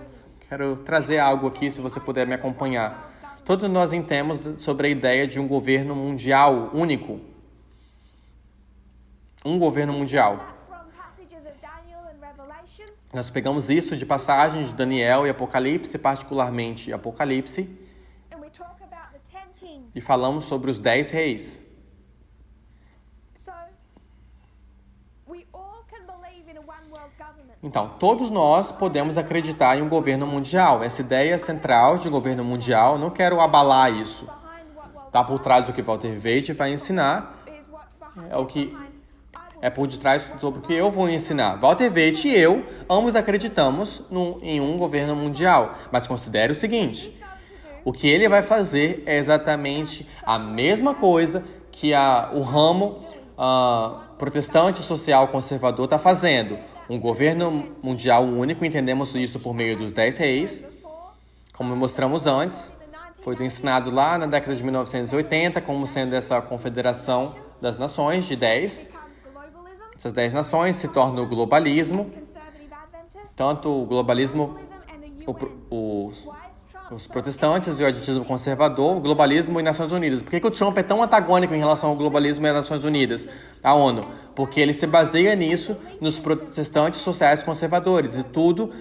trazer algo aqui, se você puder me acompanhar. Todos nós entendemos sobre a ideia de um governo mundial único. Um governo mundial. Nós pegamos isso de passagens de Daniel e Apocalipse, particularmente Apocalipse, e falamos sobre os 10 reis. Então, todos nós podemos acreditar em um governo mundial. Essa ideia central de governo mundial, não quero abalar isso. Está por trás do que Walter Waite vai ensinar. É por detrás sobre o que eu vou ensinar. Walter Waite e eu, ambos acreditamos em um governo mundial. Mas considere o seguinte. O que ele vai fazer é exatamente a mesma coisa que o ramo protestante social conservador está fazendo. Um governo mundial único, entendemos isso por meio dos 10 reis, como mostramos antes. Foi ensinado lá na década de 1980 como sendo essa confederação das nações de 10. Essas 10 nações se tornam o globalismo. Tanto o globalismo, os protestantes e o adventismo conservador, o globalismo e Nações Unidas. Por que o Trump é tão antagônico em relação ao globalismo e às Nações Unidas, a ONU? Porque ele se baseia nisso, nos protestantes sociais conservadores, e tudo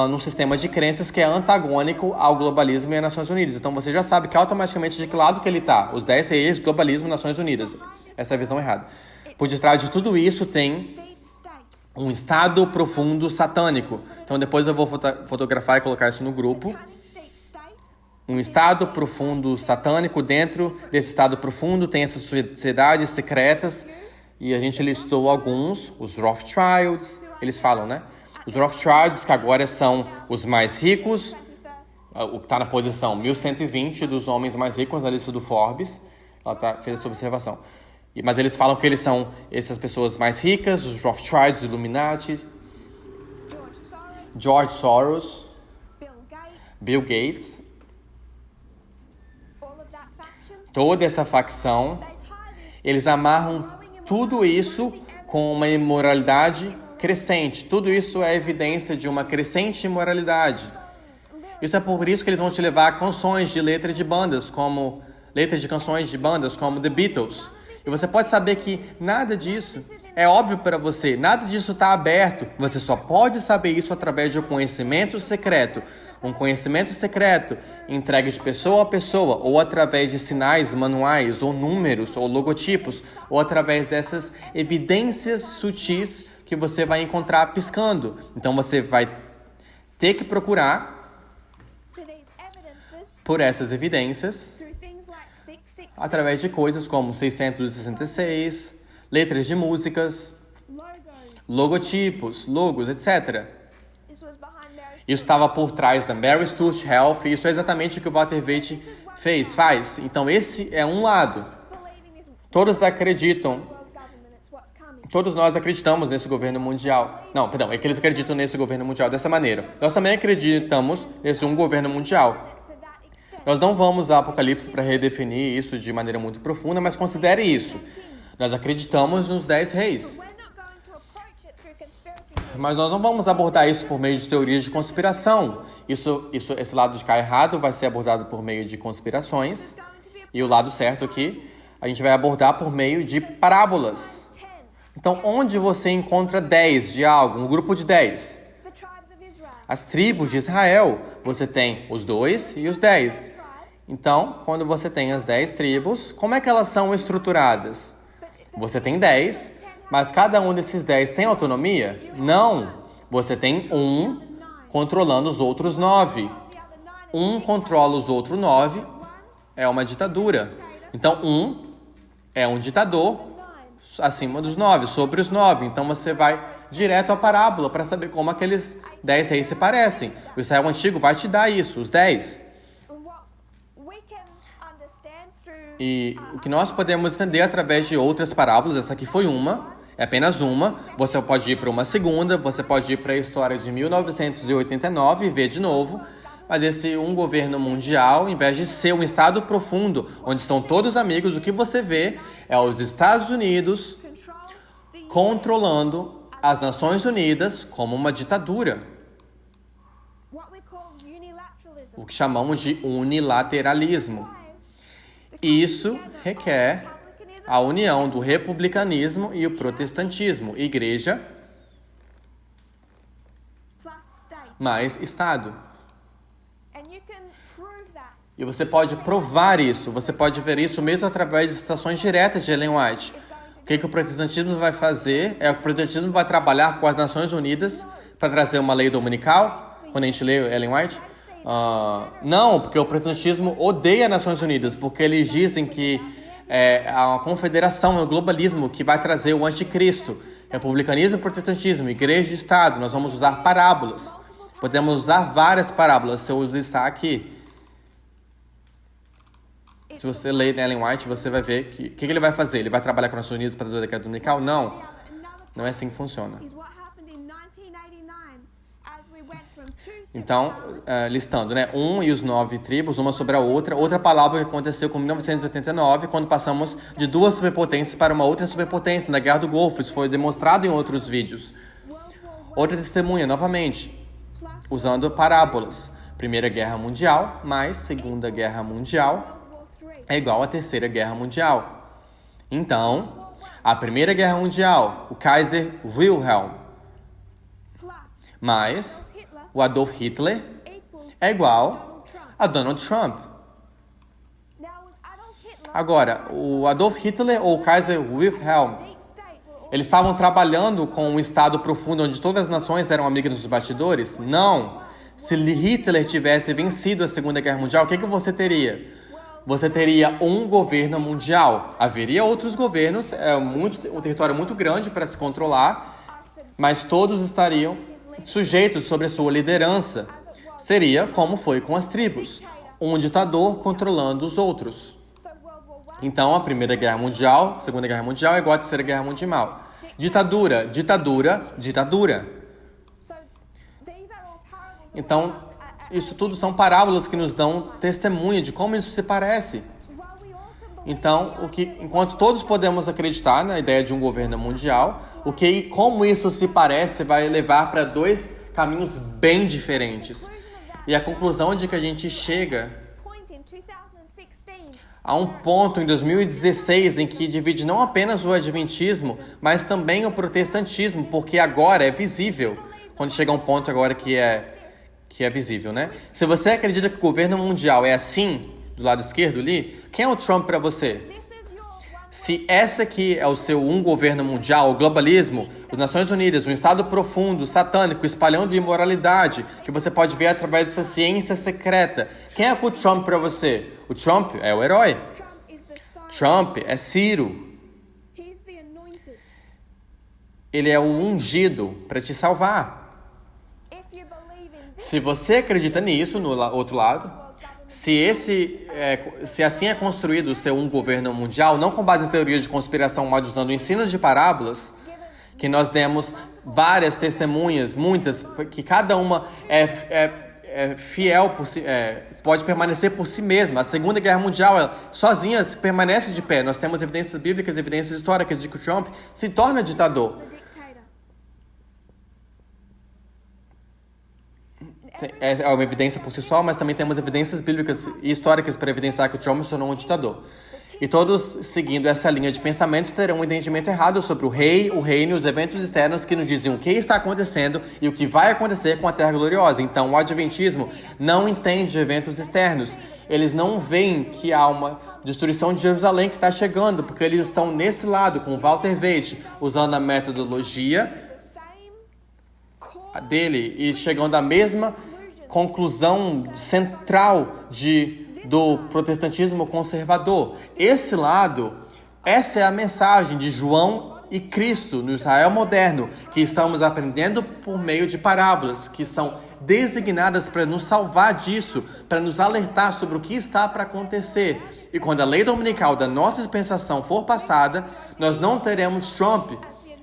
num sistema de crenças que é antagônico ao globalismo e às Nações Unidas. Então você já sabe que automaticamente de que lado que ele está. Os 10 reis, globalismo e Nações Unidas. Essa é a visão errada. Por detrás de tudo isso tem um estado profundo satânico. Então depois eu vou fotografar e colocar isso no grupo. Um estado profundo satânico. Dentro desse estado profundo tem essas sociedades secretas, e a gente listou alguns, os Rothschilds, eles falam, né? Os Rothschilds, que agora são os mais ricos, o que está na posição 1120 dos homens mais ricos na lista do Forbes, fez essa observação. Mas eles falam que eles são essas pessoas mais ricas, os Rothschilds, Illuminati, George Soros, Bill Gates. Toda essa facção, eles amarram tudo isso com uma imoralidade crescente. Tudo isso é evidência de uma crescente imoralidade. Isso é por isso que eles vão te levar a canções de letras de canções de bandas como The Beatles. E você pode saber que nada disso é óbvio para você, nada disso está aberto. Você só pode saber isso através de um conhecimento secreto. Um conhecimento secreto entregue de pessoa a pessoa, ou através de sinais, manuais, ou números, ou logotipos, ou através dessas evidências sutis que você vai encontrar piscando. Então você vai ter que procurar por essas evidências através de coisas como 666, letras de músicas, logos. logotipos, logos, etc. This was behind Mary Isso estava por trás da Mary Stuart Health e isso é exatamente o que o Walter Waite faz. Então esse é um lado. believing this Todos acreditam, world government, it's what's coming. todos nós acreditamos nesse governo mundial. Não, perdão, é que eles acreditam nesse governo mundial dessa maneira. Nós também acreditamos nesse um governo mundial. To that extent, Nós não vamos a Apocalipse para redefinir isso de maneira muito profunda, mas considere isso. Nós acreditamos nos 10 reis. we're not going to approach it through conspiracy theories. Mas nós não vamos abordar isso por meio de teorias de conspiração. Esse lado de cá errado vai ser abordado por meio de conspirações. Going to be a E o lado certo aqui, a gente vai abordar por meio de parábolas. 10. Então, onde você encontra 10 de algo, um grupo de 10? The tribes of Israel. As tribos de Israel, você tem os 2 e os 10. Tribes, Então, quando você tem as 10 tribos, como é que elas são estruturadas? Você tem 10, mas cada um desses 10 tem autonomia? Não. Você tem um controlando os outros 9. the other 9 Um controla os outros 9, é uma ditadura. Então, um é um ditador 9. acima dos 9, sobre os 9. Então, você vai direto à parábola para saber como aqueles 10 reis se parecem. O Israel Antigo vai te dar isso, os 10. What we can understand through E o que nós podemos entender através de outras parábolas, essa aqui foi uma, é apenas uma. Você pode ir para uma segunda, você pode ir para a história de 1989 e ver de novo. Mas esse um governo mundial, em vez de ser um estado profundo, onde são todos amigos, o que você vê é os Estados Unidos control the controlando as Nações Unidas como uma ditadura. what we call unilateralism. O que chamamos de unilateralismo. E isso requer a união do republicanismo e o protestantismo, igreja Plus state. mais Estado. And you can prove that. E você pode provar isso, você pode ver isso mesmo através de citações diretas de Ellen White. O que o protestantismo vai fazer é que o protestantismo vai trabalhar com as Nações Unidas para trazer uma lei dominical, quando a gente lê Ellen White. Não, porque o protestantismo odeia as Nações Unidas, porque eles dizem que é a confederação, é o globalismo que vai trazer o anticristo. Republicanismo e protestantismo, igreja e Estado. Nós vamos usar parábolas. Podemos usar várias parábolas, se eu listar aqui. Se você ler Ellen White, você vai ver que o que ele vai fazer? Ele vai trabalhar com as Nações Unidas para trazer o decreto dominical? Não, Another não é assim que funciona. is what happened in 1989 as we went from two Então, superpowers listando, né? E os 9 tribos, uma sobre a outra. Outra palavra que aconteceu com 1989, quando passamos de 2 superpotências para uma outra superpotência, na Guerra do Golfo. Isso foi demonstrado em outros vídeos. World War I Outra testemunha, novamente, plus usando parábolas. Primeira Guerra Mundial mais Segunda Guerra Mundial World War III é igual à Terceira Guerra Mundial. Então, a Primeira Guerra Mundial, o Kaiser Wilhelm, plus mais Hitler o Adolf Hitler equals é igual Donald Trump. a Donald Trump. Now was Adolf Hitler Agora, o Adolf Hitler ou o Kaiser Wilhelm, deep state were all eles estavam trabalhando com um estado profundo onde todas as nações eram amigas dos bastidores? Não. Se Hitler tivesse vencido a Segunda Guerra Mundial, o que você teria? Você teria um governo mundial. Haveria outros governos, um território muito grande para se controlar, mas todos estariam sujeitos sobre a sua liderança. Seria como foi com as tribos, um ditador controlando os outros. so World War I Então, a Primeira Guerra Mundial, Segunda Guerra Mundial é igual à Terceira Guerra Mundial. Ditadura, ditadura, ditadura. so these are all parables that Então, isso tudo são parábolas que nos dão testemunho de como isso se parece. while we all can believe Então, enquanto todos podemos acreditar na ideia de um governo mundial, como isso se parece vai levar para 2 caminhos bem diferentes. E a conclusão de que a gente chega point in 2016 a um ponto em 2016 em que divide não apenas o adventismo, mas também o protestantismo, porque agora é visível. Quando chega a um ponto agora que é visível, né? Se você acredita que o governo mundial é assim, do lado esquerdo ali, quem é o Trump para você? this is your one Se essa aqui é o seu governo mundial, o globalismo, as Nações Unidas, um estado profundo, satânico, espalhando imoralidade, que você pode ver através dessa ciência secreta, quem é o Trump para você? O Trump é o herói. Trump is the sign Trump é Ciro. he's the anointed Ele é o ungido para te salvar. If you believe in this, Se você acredita nisso, no outro lado, se assim é construído ser um governo mundial, não com base em teorias de conspiração, mas usando o ensino de parábolas, que nós demos várias testemunhas, muitas, que cada uma é fiel, pode permanecer por si mesma. A Segunda Guerra Mundial, ela, sozinha, permanece de pé. Nós temos evidências bíblicas, evidências históricas de que o Trump se torna ditador. the dictator. É uma evidência por si só, mas também temos evidências bíblicas e históricas para evidenciar que o Trump se tornou um ditador. E todos, seguindo essa linha de pensamento, terão um entendimento errado sobre o rei, o reino e os eventos externos que nos dizem o que está acontecendo e o que vai acontecer com a Terra Gloriosa. Então, o Adventismo não entende eventos externos. Eles não veem que há uma destruição de Jerusalém que está chegando, porque eles estão nesse lado, com Walter Weide, usando a metodologia The same core dele e chegando à mesma conclusão central do protestantismo conservador. Esse lado, essa é a mensagem de João e Cristo no Israel moderno, que estamos aprendendo por meio de parábolas, que são designadas para nos salvar disso, para nos alertar sobre o que está para acontecer. E quando a lei dominical da nossa dispensação for passada, nós não teremos Trump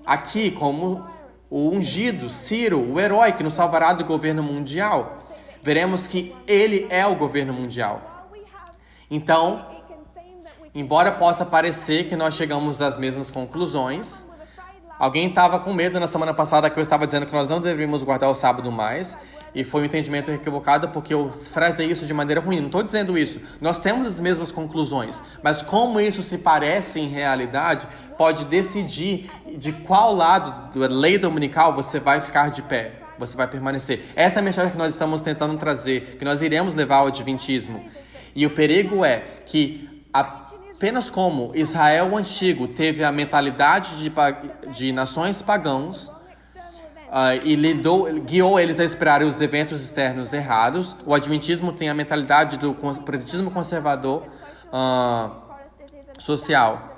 aqui como o ungido, Ciro, o herói que nos salvará do governo mundial. Veremos que ele é o governo mundial. Então, it can seem that we embora possa parecer que nós chegamos às mesmas conclusões, alguém estava com medo na semana passada que eu estava dizendo que nós não deveríamos guardar o sábado mais, e foi um entendimento equivocado porque eu frasei isso de maneira ruim. Não estou dizendo isso. Nós temos as mesmas conclusões, mas como isso se parece em realidade, pode decidir de qual lado da lei dominical você vai ficar de pé, você vai permanecer. Essa é a mensagem que nós estamos tentando trazer, que nós iremos levar ao Adventismo. E o perigo é que, apenas como Israel antigo teve a mentalidade de nações pagãos e guiou eles a esperarem os eventos externos errados, o Adventismo tem a mentalidade do protestantismo conservador social.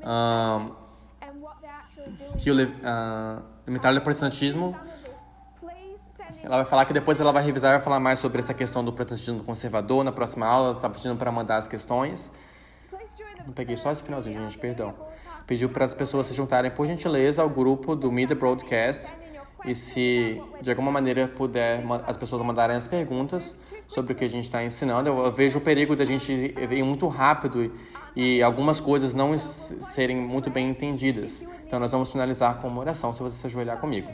and what they're actually doing. Que a mentalidade do protestantismo, Please send in ela vai falar que depois ela vai revisar e vai falar mais sobre essa questão do protestantismo conservador. Na próxima aula, ela está pedindo para mandar as questões. please join the Não peguei só esse finalzinho, gente, perdão. Pediu para as pessoas se juntarem, por gentileza, ao grupo do Meet the Broadcast. E se, de alguma maneira, puder as pessoas mandarem as perguntas sobre o que a gente está ensinando. Eu vejo o perigo da gente ir muito rápido e algumas coisas não serem muito bem entendidas. Então, nós vamos finalizar com uma oração, se você se ajoelhar comigo.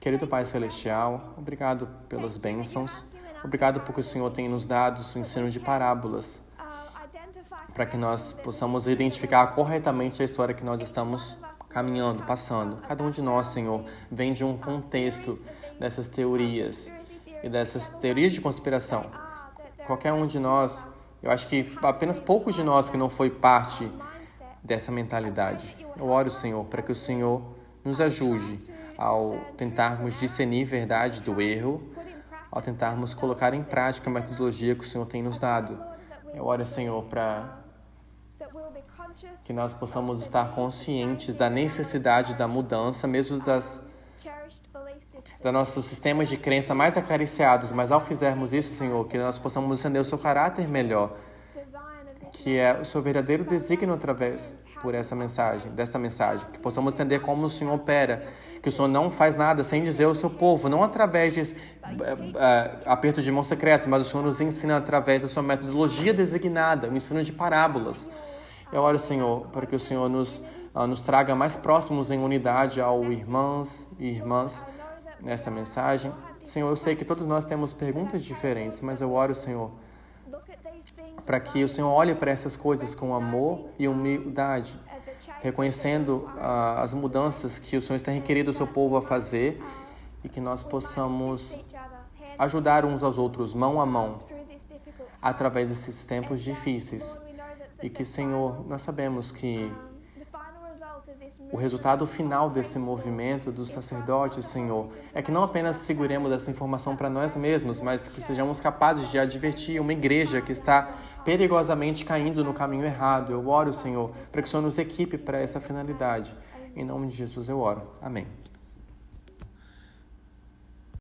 Querido Pai Celestial, obrigado pelas bênçãos. Obrigado porque o Senhor tem nos dado o ensino de parábolas, identify para que nós possamos identificar corretamente a história que nós estamos caminhando, passando. Cada um de nós, Senhor, vem de um contexto dessas teorias e dessas teorias de conspiração. Qualquer um de nós, eu acho que apenas poucos de nós que não foi parte dessa mentalidade. Eu oro, Senhor, para que o Senhor nos ajude ao tentarmos discernir verdade do erro, ao tentarmos colocar em prática a metodologia que o Senhor tem nos dado. Eu oro, Senhor, para that we'll be conscious que nós possamos estar conscientes da necessidade da mudança, mesmo cherished belief systems. dos nossos sistemas de crença mais acariciados, mas ao fizermos isso, Senhor, que nós possamos entender o seu caráter melhor, Design of this que é o seu verdadeiro desígnio através dessa mensagem, que possamos entender como o Senhor opera, que o Senhor não faz nada sem dizer ao seu povo, não através de apertos de mão secretos, mas o Senhor nos ensina através da sua metodologia designada, o ensino de parábolas. Eu oro, Senhor, para que o Senhor nos traga mais próximos em unidade ao irmãos e irmãs nessa mensagem. Senhor, eu sei que todos nós temos perguntas diferentes, mas eu oro, Senhor, look at these things para que o Senhor olhe para essas coisas com amor e humildade, as the change reconhecendo as mudanças que o Senhor está requerindo o seu povo a fazer e que nós possamos each other hand ajudar uns aos outros, mão a mão, through this difficult através desses tempos difíceis. Lord, we know that E que, Senhor, nós sabemos que the final result of this o movement resultado final desse movimento dos sacerdotes, Senhor, é que não apenas seguremos essa informação para nós mesmos, mas que sejamos capazes de advertir uma igreja que está perigosamente caindo no caminho errado. Eu oro, Senhor, para que o Senhor nos equipe para essa finalidade. Em nome de Jesus eu oro. Amém.